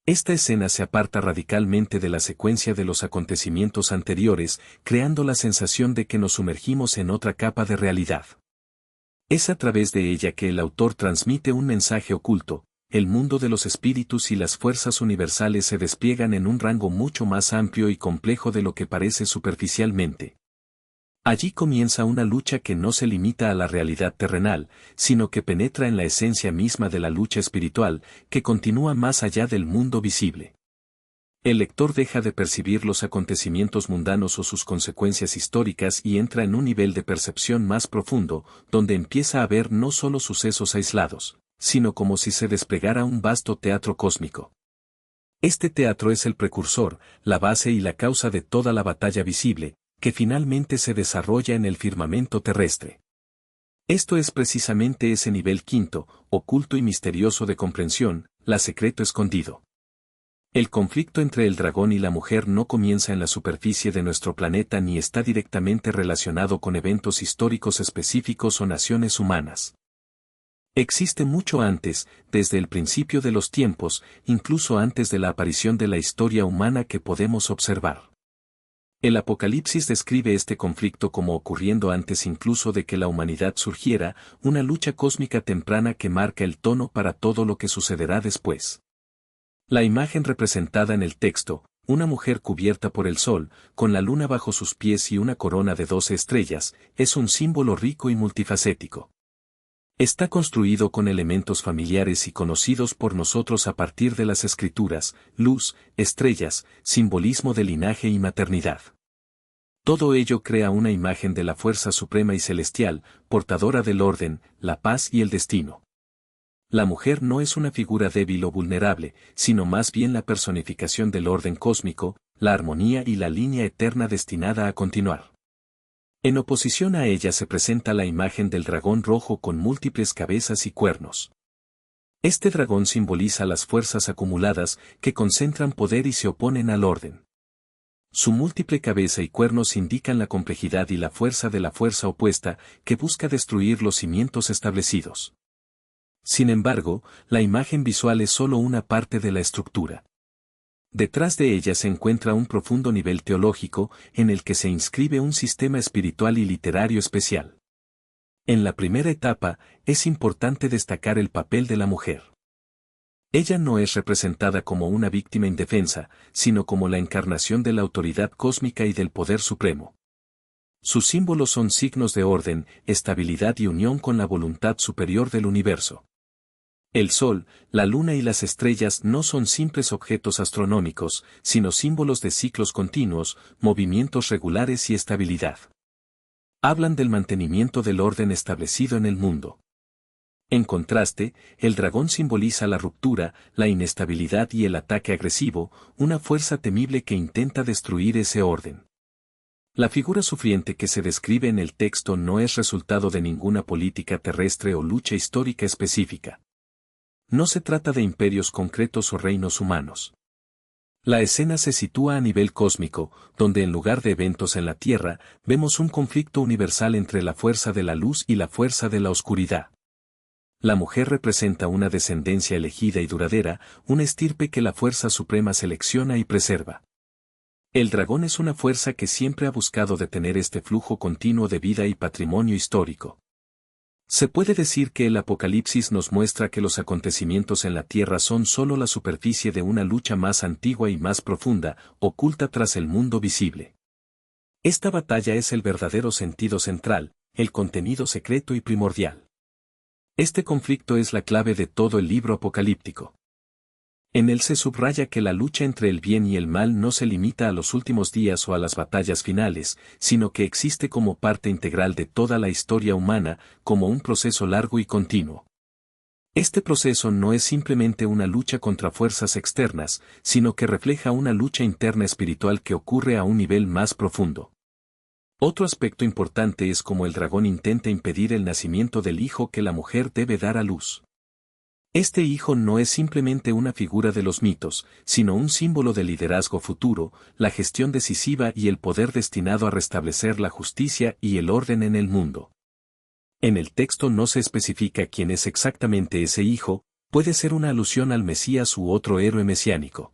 Esta escena se aparta radicalmente de la secuencia de los acontecimientos anteriores, creando la sensación de que nos sumergimos en otra capa de realidad. Es a través de ella que el autor transmite un mensaje oculto. El mundo de los espíritus y las fuerzas universales se despliegan en un rango mucho más amplio y complejo de lo que parece superficialmente. Allí comienza una lucha que no se limita a la realidad terrenal, sino que penetra en la esencia misma de la lucha espiritual, que continúa más allá del mundo visible. El lector deja de percibir los acontecimientos mundanos o sus consecuencias históricas y entra en un nivel de percepción más profundo, donde empieza a ver no solo sucesos aislados, sino como si se desplegara un vasto teatro cósmico. Este teatro es el precursor, la base y la causa de toda la batalla visible, que finalmente se desarrolla en el firmamento terrestre. Esto es precisamente ese nivel quinto, oculto y misterioso de comprensión, la secreto escondido. El conflicto entre el dragón y la mujer no comienza en la superficie de nuestro planeta ni está directamente relacionado con eventos históricos específicos o naciones humanas. Existe mucho antes, desde el principio de los tiempos, incluso antes de la aparición de la historia humana que podemos observar. El Apocalipsis describe este conflicto como ocurriendo antes incluso de que la humanidad surgiera, una lucha cósmica temprana que marca el tono para todo lo que sucederá después. La imagen representada en el texto, una mujer cubierta por el sol, con la luna bajo sus pies y una corona de 12 estrellas, es un símbolo rico y multifacético. Está construido con elementos familiares y conocidos por nosotros a partir de las escrituras, luz, estrellas, simbolismo de linaje y maternidad. Todo ello crea una imagen de la fuerza suprema y celestial, portadora del orden, la paz y el destino. La mujer no es una figura débil o vulnerable, sino más bien la personificación del orden cósmico, la armonía y la línea eterna destinada a continuar. En oposición a ella se presenta la imagen del dragón rojo con múltiples cabezas y cuernos. Este dragón simboliza las fuerzas acumuladas que concentran poder y se oponen al orden. Su múltiple cabeza y cuernos indican la complejidad y la fuerza de la fuerza opuesta que busca destruir los cimientos establecidos. Sin embargo, la imagen visual es solo una parte de la estructura. Detrás de ella se encuentra un profundo nivel teológico, en el que se inscribe un sistema espiritual y literario especial. En la primera etapa, es importante destacar el papel de la mujer. Ella no es representada como una víctima indefensa, sino como la encarnación de la autoridad cósmica y del poder supremo. Sus símbolos son signos de orden, estabilidad y unión con la voluntad superior del universo. El sol, la luna y las estrellas no son simples objetos astronómicos, sino símbolos de ciclos continuos, movimientos regulares y estabilidad. Hablan del mantenimiento del orden establecido en el mundo. En contraste, el dragón simboliza la ruptura, la inestabilidad y el ataque agresivo, una fuerza temible que intenta destruir ese orden. La figura sufriente que se describe en el texto no es resultado de ninguna política terrestre o lucha histórica específica. No se trata de imperios concretos o reinos humanos. La escena se sitúa a nivel cósmico, donde en lugar de eventos en la Tierra, vemos un conflicto universal entre la fuerza de la luz y la fuerza de la oscuridad. La mujer representa una descendencia elegida y duradera, una estirpe que la fuerza suprema selecciona y preserva. El dragón es una fuerza que siempre ha buscado detener este flujo continuo de vida y patrimonio histórico. Se puede decir que el Apocalipsis nos muestra que los acontecimientos en la Tierra son solo la superficie de una lucha más antigua y más profunda, oculta tras el mundo visible. Esta batalla es el verdadero sentido central, el contenido secreto y primordial. Este conflicto es la clave de todo el libro apocalíptico. En él se subraya que la lucha entre el bien y el mal no se limita a los últimos días o a las batallas finales, sino que existe como parte integral de toda la historia humana, como un proceso largo y continuo. Este proceso no es simplemente una lucha contra fuerzas externas, sino que refleja una lucha interna espiritual que ocurre a un nivel más profundo. Otro aspecto importante es cómo el dragón intenta impedir el nacimiento del hijo que la mujer debe dar a luz. Este hijo no es simplemente una figura de los mitos, sino un símbolo del liderazgo futuro, la gestión decisiva y el poder destinado a restablecer la justicia y el orden en el mundo. En el texto no se especifica quién es exactamente ese hijo, puede ser una alusión al Mesías u otro héroe mesiánico.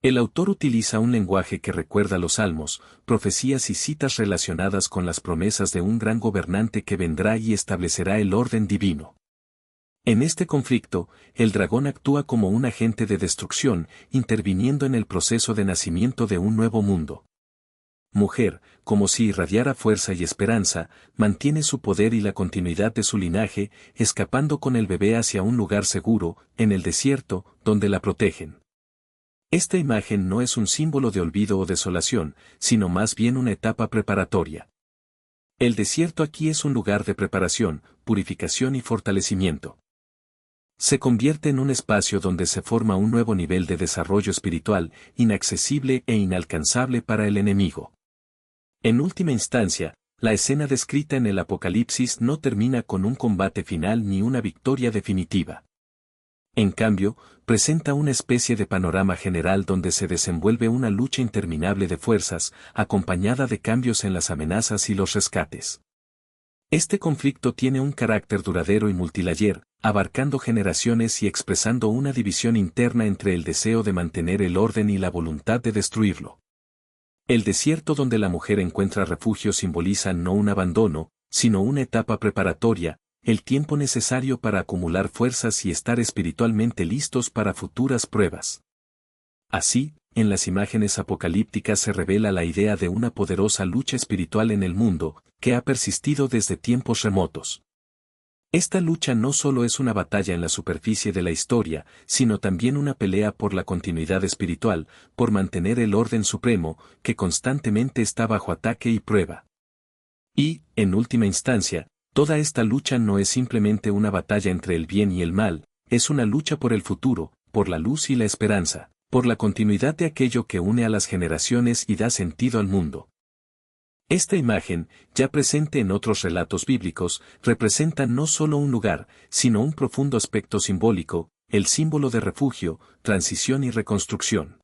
El autor utiliza un lenguaje que recuerda los salmos, profecías y citas relacionadas con las promesas de un gran gobernante que vendrá y establecerá el orden divino. En este conflicto, el dragón actúa como un agente de destrucción, interviniendo en el proceso de nacimiento de un nuevo mundo. Mujer, como si irradiara fuerza y esperanza, mantiene su poder y la continuidad de su linaje, escapando con el bebé hacia un lugar seguro, en el desierto, donde la protegen. Esta imagen no es un símbolo de olvido o desolación, sino más bien una etapa preparatoria. El desierto aquí es un lugar de preparación, purificación y fortalecimiento. Se convierte en un espacio donde se forma un nuevo nivel de desarrollo espiritual, inaccesible e inalcanzable para el enemigo. En última instancia, la escena descrita en el Apocalipsis no termina con un combate final ni una victoria definitiva. En cambio, presenta una especie de panorama general donde se desenvuelve una lucha interminable de fuerzas, acompañada de cambios en las amenazas y los rescates. Este conflicto tiene un carácter duradero y multilayer, abarcando generaciones y expresando una división interna entre el deseo de mantener el orden y la voluntad de destruirlo. El desierto donde la mujer encuentra refugio simboliza no un abandono, sino una etapa preparatoria, el tiempo necesario para acumular fuerzas y estar espiritualmente listos para futuras pruebas. Así, en las imágenes apocalípticas se revela la idea de una poderosa lucha espiritual en el mundo, que ha persistido desde tiempos remotos. Esta lucha no solo es una batalla en la superficie de la historia, sino también una pelea por la continuidad espiritual, por mantener el orden supremo, que constantemente está bajo ataque y prueba. Y, en última instancia, toda esta lucha no es simplemente una batalla entre el bien y el mal, es una lucha por el futuro, por la luz y la esperanza, por la continuidad de aquello que une a las generaciones y da sentido al mundo. Esta imagen, ya presente en otros relatos bíblicos, representa no solo un lugar, sino un profundo aspecto simbólico, el símbolo de refugio, transición y reconstrucción.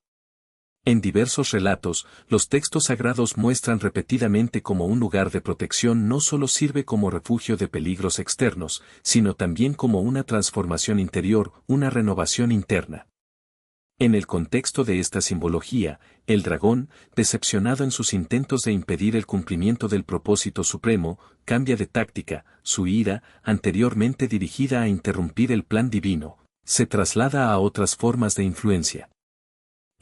En diversos relatos, los textos sagrados muestran repetidamente cómo un lugar de protección no solo sirve como refugio de peligros externos, sino también como una transformación interior, una renovación interna. En el contexto de esta simbología, el dragón, decepcionado en sus intentos de impedir el cumplimiento del propósito supremo, cambia de táctica, su ira, anteriormente dirigida a interrumpir el plan divino, se traslada a otras formas de influencia.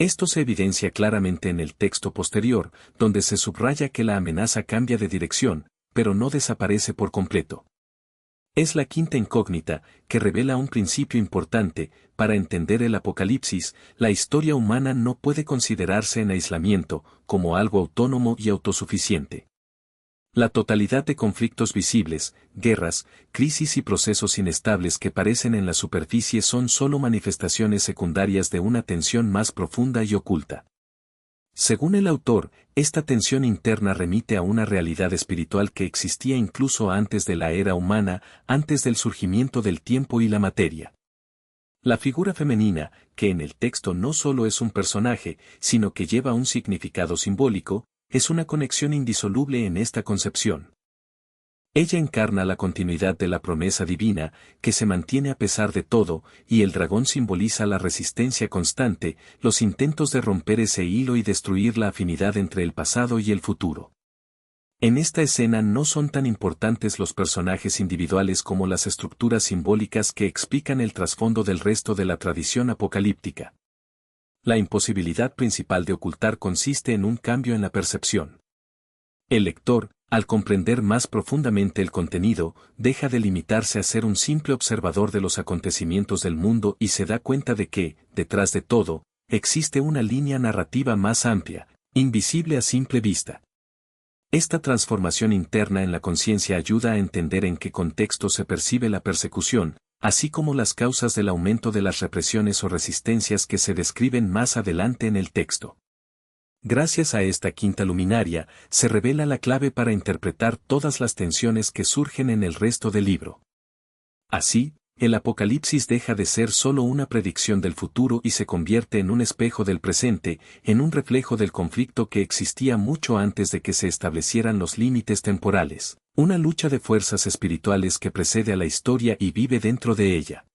Esto se evidencia claramente en el texto posterior, donde se subraya que la amenaza cambia de dirección, pero no desaparece por completo. Es la quinta incógnita, que revela un principio importante: para entender el Apocalipsis, la historia humana no puede considerarse en aislamiento, como algo autónomo y autosuficiente. La totalidad de conflictos visibles, guerras, crisis y procesos inestables que parecen en la superficie son solo manifestaciones secundarias de una tensión más profunda y oculta. Según el autor, esta tensión interna remite a una realidad espiritual que existía incluso antes de la era humana, antes del surgimiento del tiempo y la materia. La figura femenina, que en el texto no solo es un personaje, sino que lleva un significado simbólico, es una conexión indisoluble en esta concepción. Ella encarna la continuidad de la promesa divina, que se mantiene a pesar de todo, y el dragón simboliza la resistencia constante, los intentos de romper ese hilo y destruir la afinidad entre el pasado y el futuro. En esta escena no son tan importantes los personajes individuales como las estructuras simbólicas que explican el trasfondo del resto de la tradición apocalíptica. La imposibilidad principal de ocultar consiste en un cambio en la percepción. El lector, al comprender más profundamente el contenido, deja de limitarse a ser un simple observador de los acontecimientos del mundo y se da cuenta de que, detrás de todo, existe una línea narrativa más amplia, invisible a simple vista. Esta transformación interna en la conciencia ayuda a entender en qué contexto se percibe la persecución, así como las causas del aumento de las represiones o resistencias que se describen más adelante en el texto. Gracias a esta quinta luminaria, se revela la clave para interpretar todas las tensiones que surgen en el resto del libro. Así, el Apocalipsis deja de ser solo una predicción del futuro y se convierte en un espejo del presente, en un reflejo del conflicto que existía mucho antes de que se establecieran los límites temporales, una lucha de fuerzas espirituales que precede a la historia y vive dentro de ella.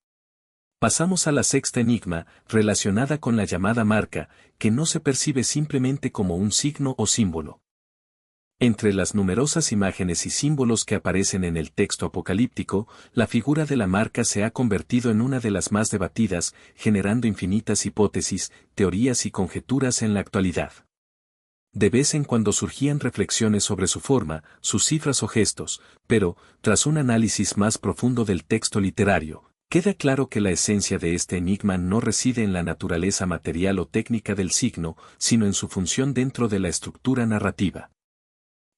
Pasamos a la sexta enigma, relacionada con la llamada marca, que no se percibe simplemente como un signo o símbolo. Entre las numerosas imágenes y símbolos que aparecen en el texto apocalíptico, la figura de la marca se ha convertido en una de las más debatidas, generando infinitas hipótesis, teorías y conjeturas en la actualidad. De vez en cuando surgían reflexiones sobre su forma, sus cifras o gestos, pero, tras un análisis más profundo del texto literario, queda claro que la esencia de este enigma no reside en la naturaleza material o técnica del signo, sino en su función dentro de la estructura narrativa.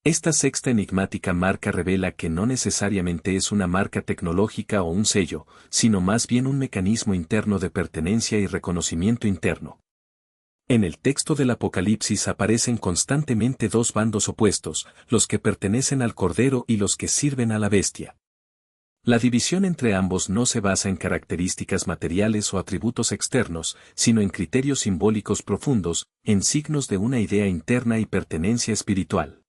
Esta sexta enigmática marca revela que no necesariamente es una marca tecnológica o un sello, sino más bien un mecanismo interno de pertenencia y reconocimiento interno. En el texto del Apocalipsis aparecen constantemente dos bandos opuestos, los que pertenecen al Cordero y los que sirven a la bestia. La división entre ambos no se basa en características materiales o atributos externos, sino en criterios simbólicos profundos, en signos de una idea interna y pertenencia espiritual.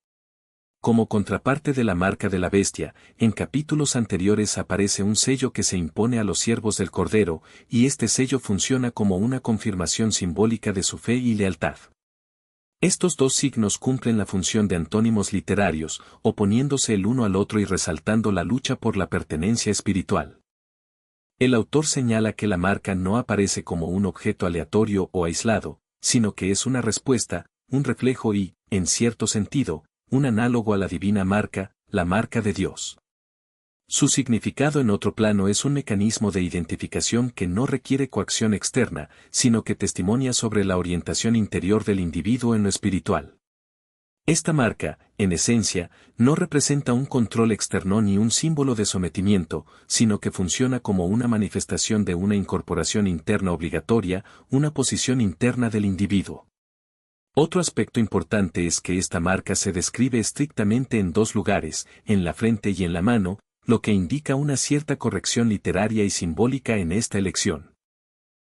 Como contraparte de la marca de la bestia, en capítulos anteriores aparece un sello que se impone a los siervos del Cordero, y este sello funciona como una confirmación simbólica de su fe y lealtad. Estos dos signos cumplen la función de antónimos literarios, oponiéndose el uno al otro y resaltando la lucha por la pertenencia espiritual. El autor señala que la marca no aparece como un objeto aleatorio o aislado, sino que es una respuesta, un reflejo y, en cierto sentido, un análogo a la divina marca, la marca de Dios. Su significado en otro plano es un mecanismo de identificación que no requiere coacción externa, sino que testimonia sobre la orientación interior del individuo en lo espiritual. Esta marca, en esencia, no representa un control externo ni un símbolo de sometimiento, sino que funciona como una manifestación de una incorporación interna obligatoria, una posición interna del individuo. Otro aspecto importante es que esta marca se describe estrictamente en dos lugares, en la frente y en la mano, lo que indica una cierta corrección literaria y simbólica en esta elección.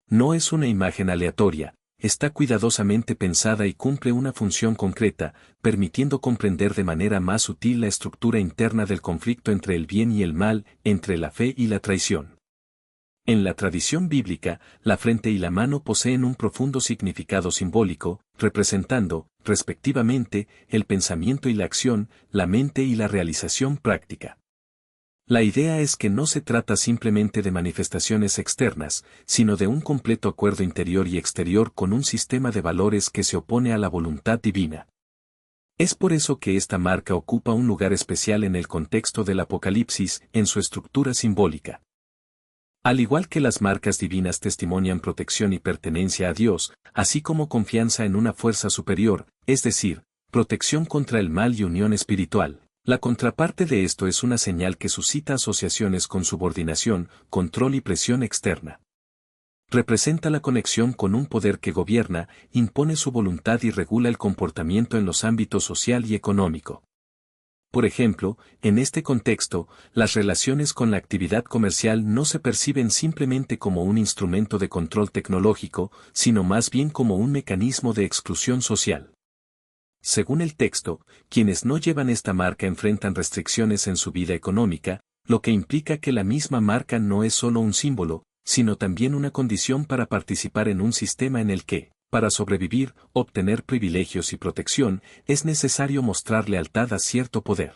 No es una imagen aleatoria, está cuidadosamente pensada y cumple una función concreta, permitiendo comprender de manera más sutil la estructura interna del conflicto entre el bien y el mal, entre la fe y la traición. En la tradición bíblica, la frente y la mano poseen un profundo significado simbólico, representando, respectivamente, el pensamiento y la acción, la mente y la realización práctica. La idea es que no se trata simplemente de manifestaciones externas, sino de un completo acuerdo interior y exterior con un sistema de valores que se opone a la voluntad divina. Es por eso que esta marca ocupa un lugar especial en el contexto del Apocalipsis, en su estructura simbólica. Al igual que las marcas divinas testimonian protección y pertenencia a Dios, así como confianza en una fuerza superior, es decir, protección contra el mal y unión espiritual. La contraparte de esto es una señal que suscita asociaciones con subordinación, control y presión externa. Representa la conexión con un poder que gobierna, impone su voluntad y regula el comportamiento en los ámbitos social y económico. Por ejemplo, en este contexto, las relaciones con la actividad comercial no se perciben simplemente como un instrumento de control tecnológico, sino más bien como un mecanismo de exclusión social. Según el texto, quienes no llevan esta marca enfrentan restricciones en su vida económica, lo que implica que la misma marca no es solo un símbolo, sino también una condición para participar en un sistema en el que, para sobrevivir, obtener privilegios y protección, es necesario mostrar lealtad a cierto poder.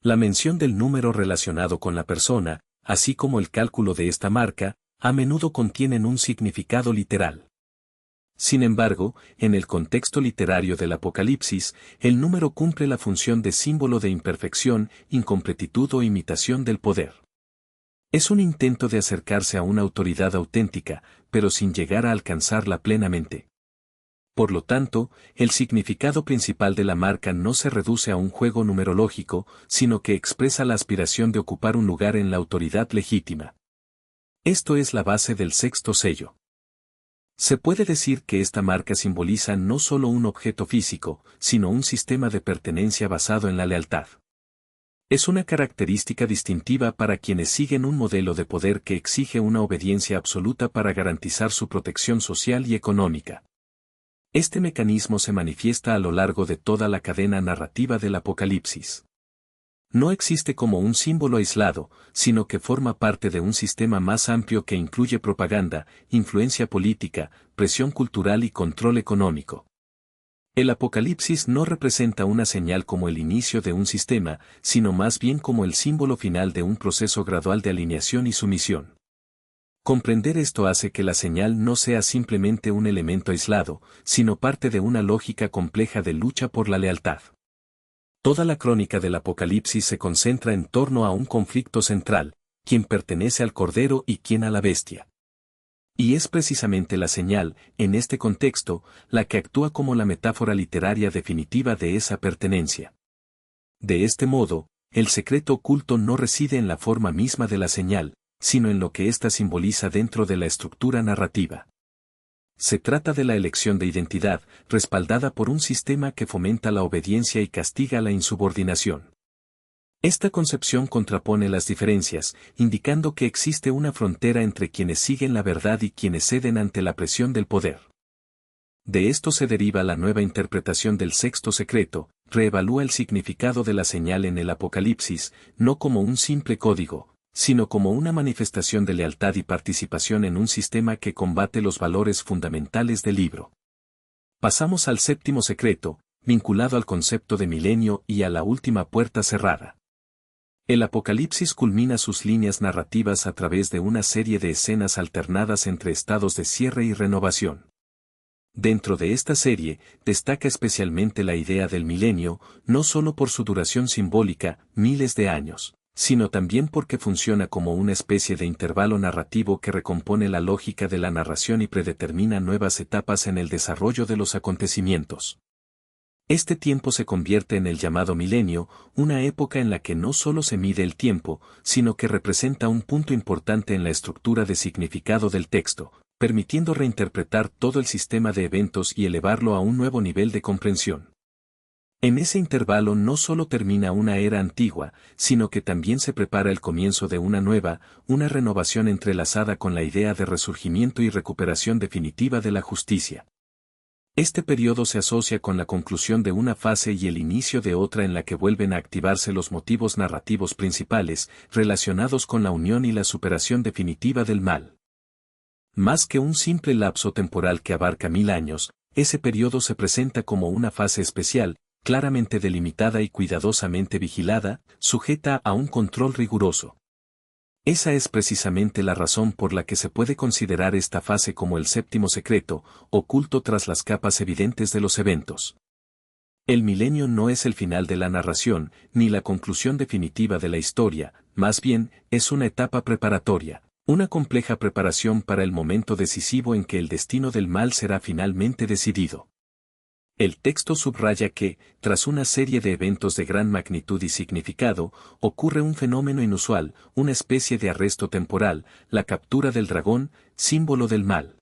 La mención del número relacionado con la persona, así como el cálculo de esta marca, a menudo contienen un significado literal. Sin embargo, en el contexto literario del Apocalipsis, el número cumple la función de símbolo de imperfección, incompletitud o imitación del poder. Es un intento de acercarse a una autoridad auténtica, pero sin llegar a alcanzarla plenamente. Por lo tanto, el significado principal de la marca no se reduce a un juego numerológico, sino que expresa la aspiración de ocupar un lugar en la autoridad legítima. Esto es la base del sexto sello. Se puede decir que esta marca simboliza no solo un objeto físico, sino un sistema de pertenencia basado en la lealtad. Es una característica distintiva para quienes siguen un modelo de poder que exige una obediencia absoluta para garantizar su protección social y económica. Este mecanismo se manifiesta a lo largo de toda la cadena narrativa del Apocalipsis. No existe como un símbolo aislado, sino que forma parte de un sistema más amplio que incluye propaganda, influencia política, presión cultural y control económico. El Apocalipsis no representa una señal como el inicio de un sistema, sino más bien como el símbolo final de un proceso gradual de alineación y sumisión. Comprender esto hace que la señal no sea simplemente un elemento aislado, sino parte de una lógica compleja de lucha por la lealtad. Toda la crónica del Apocalipsis se concentra en torno a un conflicto central, quién pertenece al Cordero y quién a la Bestia. Y es precisamente la señal, en este contexto, la que actúa como la metáfora literaria definitiva de esa pertenencia. De este modo, el secreto oculto no reside en la forma misma de la señal, sino en lo que ésta simboliza dentro de la estructura narrativa. Se trata de la elección de identidad, respaldada por un sistema que fomenta la obediencia y castiga la insubordinación. Esta concepción contrapone las diferencias, indicando que existe una frontera entre quienes siguen la verdad y quienes ceden ante la presión del poder. De esto se deriva la nueva interpretación del sexto secreto, reevalúa el significado de la señal en el Apocalipsis, no como un simple código, sino como una manifestación de lealtad y participación en un sistema que combate los valores fundamentales del libro. Pasamos al séptimo secreto, vinculado al concepto de milenio y a la última puerta cerrada. El Apocalipsis culmina sus líneas narrativas a través de una serie de escenas alternadas entre estados de cierre y renovación. Dentro de esta serie, destaca especialmente la idea del milenio, no solo por su duración simbólica, miles de años, sino también porque funciona como una especie de intervalo narrativo que recompone la lógica de la narración y predetermina nuevas etapas en el desarrollo de los acontecimientos. Este tiempo se convierte en el llamado milenio, una época en la que no solo se mide el tiempo, sino que representa un punto importante en la estructura de significado del texto, permitiendo reinterpretar todo el sistema de eventos y elevarlo a un nuevo nivel de comprensión. En ese intervalo no solo termina una era antigua, sino que también se prepara el comienzo de una nueva, una renovación entrelazada con la idea de resurgimiento y recuperación definitiva de la justicia. Este periodo se asocia con la conclusión de una fase y el inicio de otra en la que vuelven a activarse los motivos narrativos principales, relacionados con la unión y la superación definitiva del mal. Más que un simple lapso temporal que abarca 1000 años, ese periodo se presenta como una fase especial, claramente delimitada y cuidadosamente vigilada, sujeta a un control riguroso. Esa es precisamente la razón por la que se puede considerar esta fase como el séptimo secreto, oculto tras las capas evidentes de los eventos. El milenio no es el final de la narración, ni la conclusión definitiva de la historia, más bien, es una etapa preparatoria, una compleja preparación para el momento decisivo en que el destino del mal será finalmente decidido. El texto subraya que, tras una serie de eventos de gran magnitud y significado, ocurre un fenómeno inusual, una especie de arresto temporal, la captura del dragón, símbolo del mal.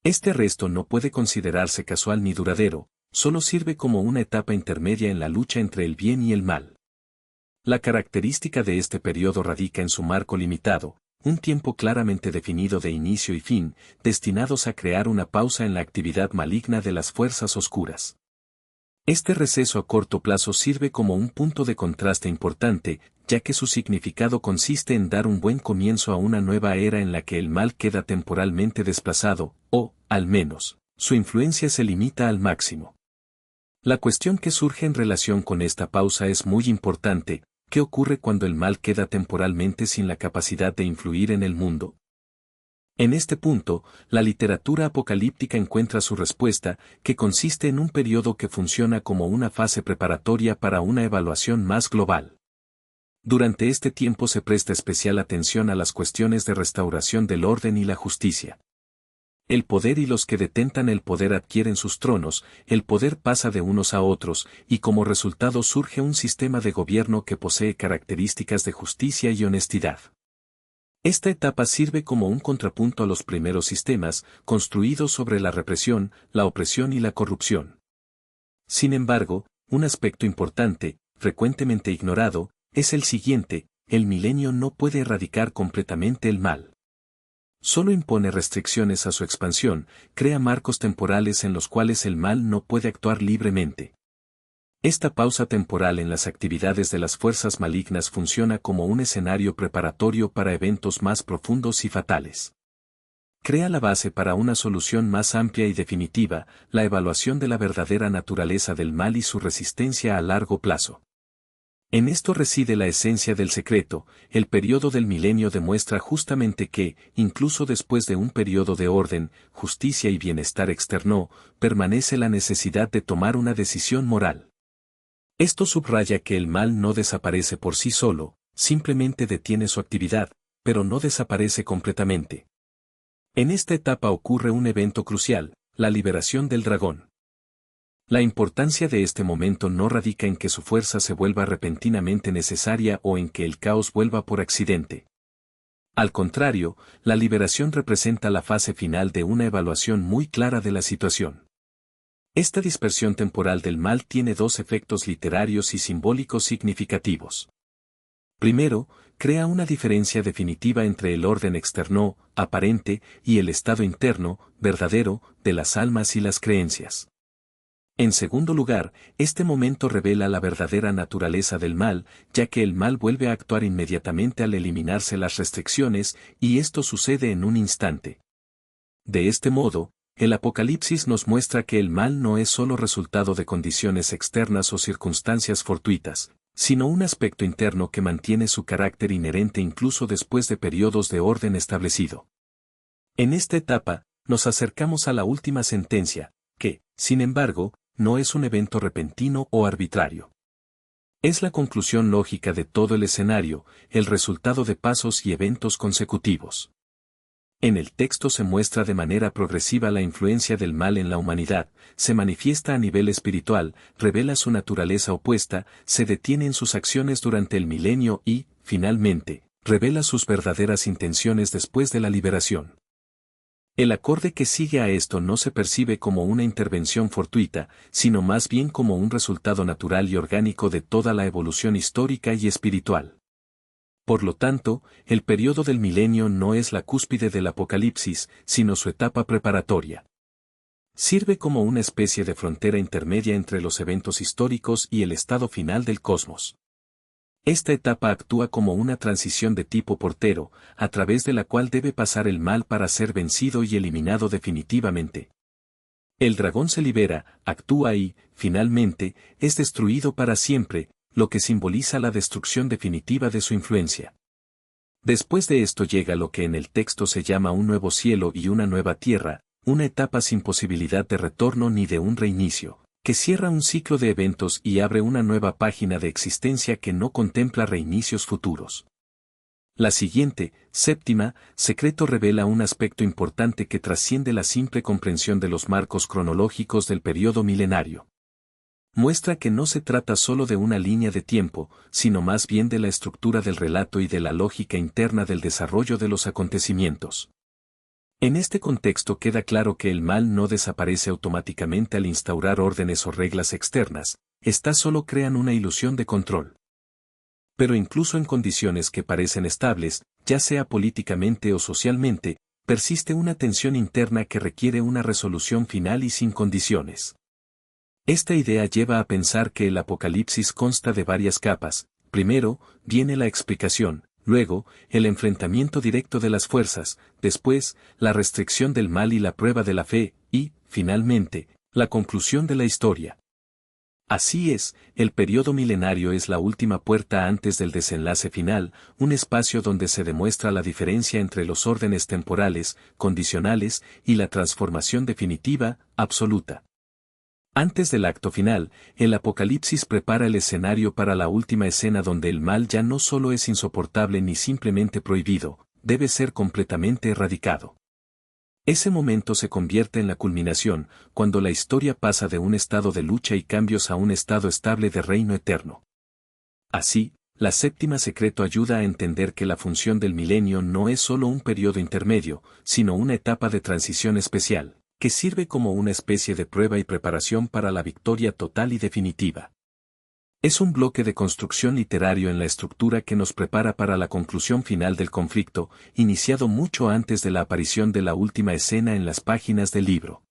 Este arresto no puede considerarse casual ni duradero, solo sirve como una etapa intermedia en la lucha entre el bien y el mal. La característica de este periodo radica en su marco limitado, un tiempo claramente definido de inicio y fin, destinados a crear una pausa en la actividad maligna de las fuerzas oscuras. Este receso a corto plazo sirve como un punto de contraste importante, ya que su significado consiste en dar un buen comienzo a una nueva era en la que el mal queda temporalmente desplazado, o, al menos, su influencia se limita al máximo. La cuestión que surge en relación con esta pausa es muy importante: ¿qué ocurre cuando el mal queda temporalmente sin la capacidad de influir en el mundo? En este punto, la literatura apocalíptica encuentra su respuesta, que consiste en un periodo que funciona como una fase preparatoria para una evaluación más global. Durante este tiempo se presta especial atención a las cuestiones de restauración del orden y la justicia. El poder y los que detentan el poder adquieren sus tronos, el poder pasa de unos a otros, y como resultado surge un sistema de gobierno que posee características de justicia y honestidad. Esta etapa sirve como un contrapunto a los primeros sistemas, construidos sobre la represión, la opresión y la corrupción. Sin embargo, un aspecto importante, frecuentemente ignorado, es el siguiente: el milenio no puede erradicar completamente el mal. Solo impone restricciones a su expansión, crea marcos temporales en los cuales el mal no puede actuar libremente. Esta pausa temporal en las actividades de las fuerzas malignas funciona como un escenario preparatorio para eventos más profundos y fatales. Crea la base para una solución más amplia y definitiva, la evaluación de la verdadera naturaleza del mal y su resistencia a largo plazo. En esto reside la esencia del secreto. El periodo del milenio demuestra justamente que, incluso después de un periodo de orden, justicia y bienestar externo, permanece la necesidad de tomar una decisión moral. Esto subraya que el mal no desaparece por sí solo, simplemente detiene su actividad, pero no desaparece completamente. En esta etapa ocurre un evento crucial: la liberación del dragón. La importancia de este momento no radica en que su fuerza se vuelva repentinamente necesaria o en que el caos vuelva por accidente. Al contrario, la liberación representa la fase final de una evaluación muy clara de la situación. Esta dispersión temporal del mal tiene dos efectos literarios y simbólicos significativos. Primero, crea una diferencia definitiva entre el orden externo, aparente, y el estado interno, verdadero, de las almas y las creencias. En segundo lugar, este momento revela la verdadera naturaleza del mal, ya que el mal vuelve a actuar inmediatamente al eliminarse las restricciones, y esto sucede en un instante. De este modo, el Apocalipsis nos muestra que el mal no es solo resultado de condiciones externas o circunstancias fortuitas, sino un aspecto interno que mantiene su carácter inherente incluso después de periodos de orden establecido. En esta etapa, nos acercamos a la última sentencia, que, sin embargo, no es un evento repentino o arbitrario. Es la conclusión lógica de todo el escenario, el resultado de pasos y eventos consecutivos. En el texto se muestra de manera progresiva la influencia del mal en la humanidad, se manifiesta a nivel espiritual, revela su naturaleza opuesta, se detiene en sus acciones durante el milenio y, finalmente, revela sus verdaderas intenciones después de la liberación. El acorde que sigue a esto no se percibe como una intervención fortuita, sino más bien como un resultado natural y orgánico de toda la evolución histórica y espiritual. Por lo tanto, el periodo del milenio no es la cúspide del Apocalipsis, sino su etapa preparatoria. Sirve como una especie de frontera intermedia entre los eventos históricos y el estado final del cosmos. Esta etapa actúa como una transición de tipo portero, a través de la cual debe pasar el mal para ser vencido y eliminado definitivamente. El dragón se libera, actúa y, finalmente, es destruido para siempre, lo que simboliza la destrucción definitiva de su influencia. Después de esto llega lo que en el texto se llama un nuevo cielo y una nueva tierra, una etapa sin posibilidad de retorno ni de un reinicio, que cierra un ciclo de eventos y abre una nueva página de existencia que no contempla reinicios futuros. La siguiente, séptima, secreto revela un aspecto importante que trasciende la simple comprensión de los marcos cronológicos del periodo milenario. Muestra que no se trata solo de una línea de tiempo, sino más bien de la estructura del relato y de la lógica interna del desarrollo de los acontecimientos. En este contexto queda claro que el mal no desaparece automáticamente al instaurar órdenes o reglas externas, estas solo crean una ilusión de control. Pero incluso en condiciones que parecen estables, ya sea políticamente o socialmente, persiste una tensión interna que requiere una resolución final y sin condiciones. Esta idea lleva a pensar que el Apocalipsis consta de varias capas. Primero, viene la explicación, luego, el enfrentamiento directo de las fuerzas, después, la restricción del mal y la prueba de la fe, y, finalmente, la conclusión de la historia. Así es, el periodo milenario es la última puerta antes del desenlace final, un espacio donde se demuestra la diferencia entre los órdenes temporales, condicionales, y la transformación definitiva, absoluta. Antes del acto final, el Apocalipsis prepara el escenario para la última escena donde el mal ya no solo es insoportable ni simplemente prohibido, debe ser completamente erradicado. Ese momento se convierte en la culminación, cuando la historia pasa de un estado de lucha y cambios a un estado estable de reino eterno. Así, la séptima secreto ayuda a entender que la función del milenio no es solo un periodo intermedio, sino una etapa de transición especial, que sirve como una especie de prueba y preparación para la victoria total y definitiva. Es un bloque de construcción literario en la estructura que nos prepara para la conclusión final del conflicto, iniciado mucho antes de la aparición de la última escena en las páginas del libro.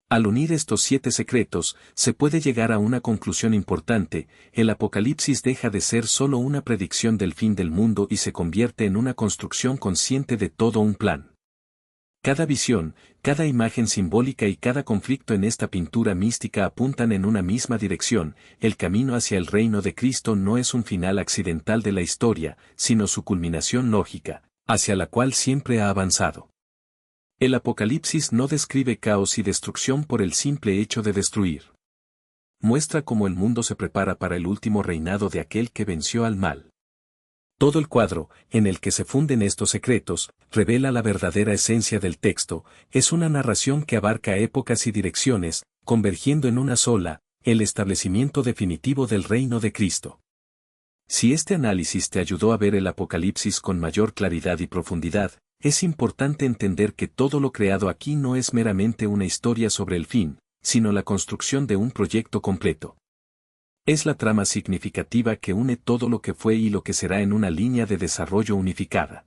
Al unir estos 7 secretos, se puede llegar a una conclusión importante: el Apocalipsis deja de ser solo una predicción del fin del mundo y se convierte en una construcción consciente de todo un plan. Cada visión, cada imagen simbólica y cada conflicto en esta pintura mística apuntan en una misma dirección. El camino hacia el reino de Cristo no es un final accidental de la historia, sino su culminación lógica, hacia la cual siempre ha avanzado. El Apocalipsis no describe caos y destrucción por el simple hecho de destruir. Muestra cómo el mundo se prepara para el último reinado de aquel que venció al mal. Todo el cuadro, en el que se funden estos secretos, revela la verdadera esencia del texto. Es una narración que abarca épocas y direcciones, convergiendo en una sola, el establecimiento definitivo del reino de Cristo. Si este análisis te ayudó a ver el Apocalipsis con mayor claridad y profundidad, es importante entender que todo lo creado aquí no es meramente una historia sobre el fin, sino la construcción de un proyecto completo. Es la trama significativa que une todo lo que fue y lo que será en una línea de desarrollo unificada.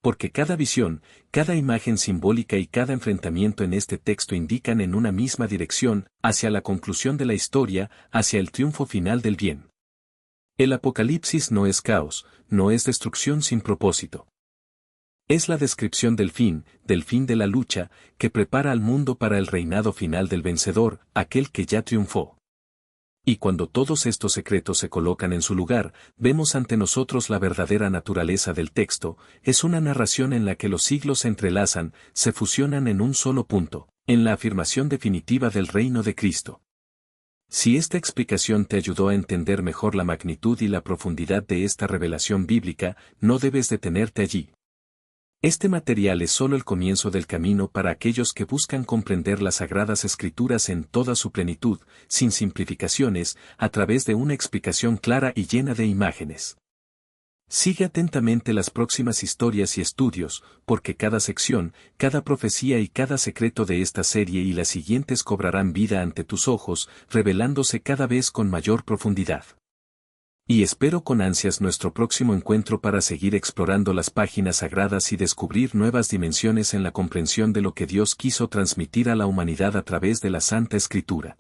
Porque cada visión, cada imagen simbólica y cada enfrentamiento en este texto indican en una misma dirección, hacia la conclusión de la historia, hacia el triunfo final del bien. El Apocalipsis no es caos, no es destrucción sin propósito. Es la descripción del fin de la lucha, que prepara al mundo para el reinado final del vencedor, aquel que ya triunfó. Y cuando todos estos secretos se colocan en su lugar, vemos ante nosotros la verdadera naturaleza del texto. Es una narración en la que los siglos se entrelazan, se fusionan en un solo punto, en la afirmación definitiva del reino de Cristo. Si esta explicación te ayudó a entender mejor la magnitud y la profundidad de esta revelación bíblica, no debes detenerte allí. Este material es solo el comienzo del camino para aquellos que buscan comprender las Sagradas Escrituras en toda su plenitud, sin simplificaciones, a través de una explicación clara y llena de imágenes. Sigue atentamente las próximas historias y estudios, porque cada sección, cada profecía y cada secreto de esta serie y las siguientes cobrarán vida ante tus ojos, revelándose cada vez con mayor profundidad. Y espero con ansias nuestro próximo encuentro para seguir explorando las páginas sagradas y descubrir nuevas dimensiones en la comprensión de lo que Dios quiso transmitir a la humanidad a través de la Santa Escritura.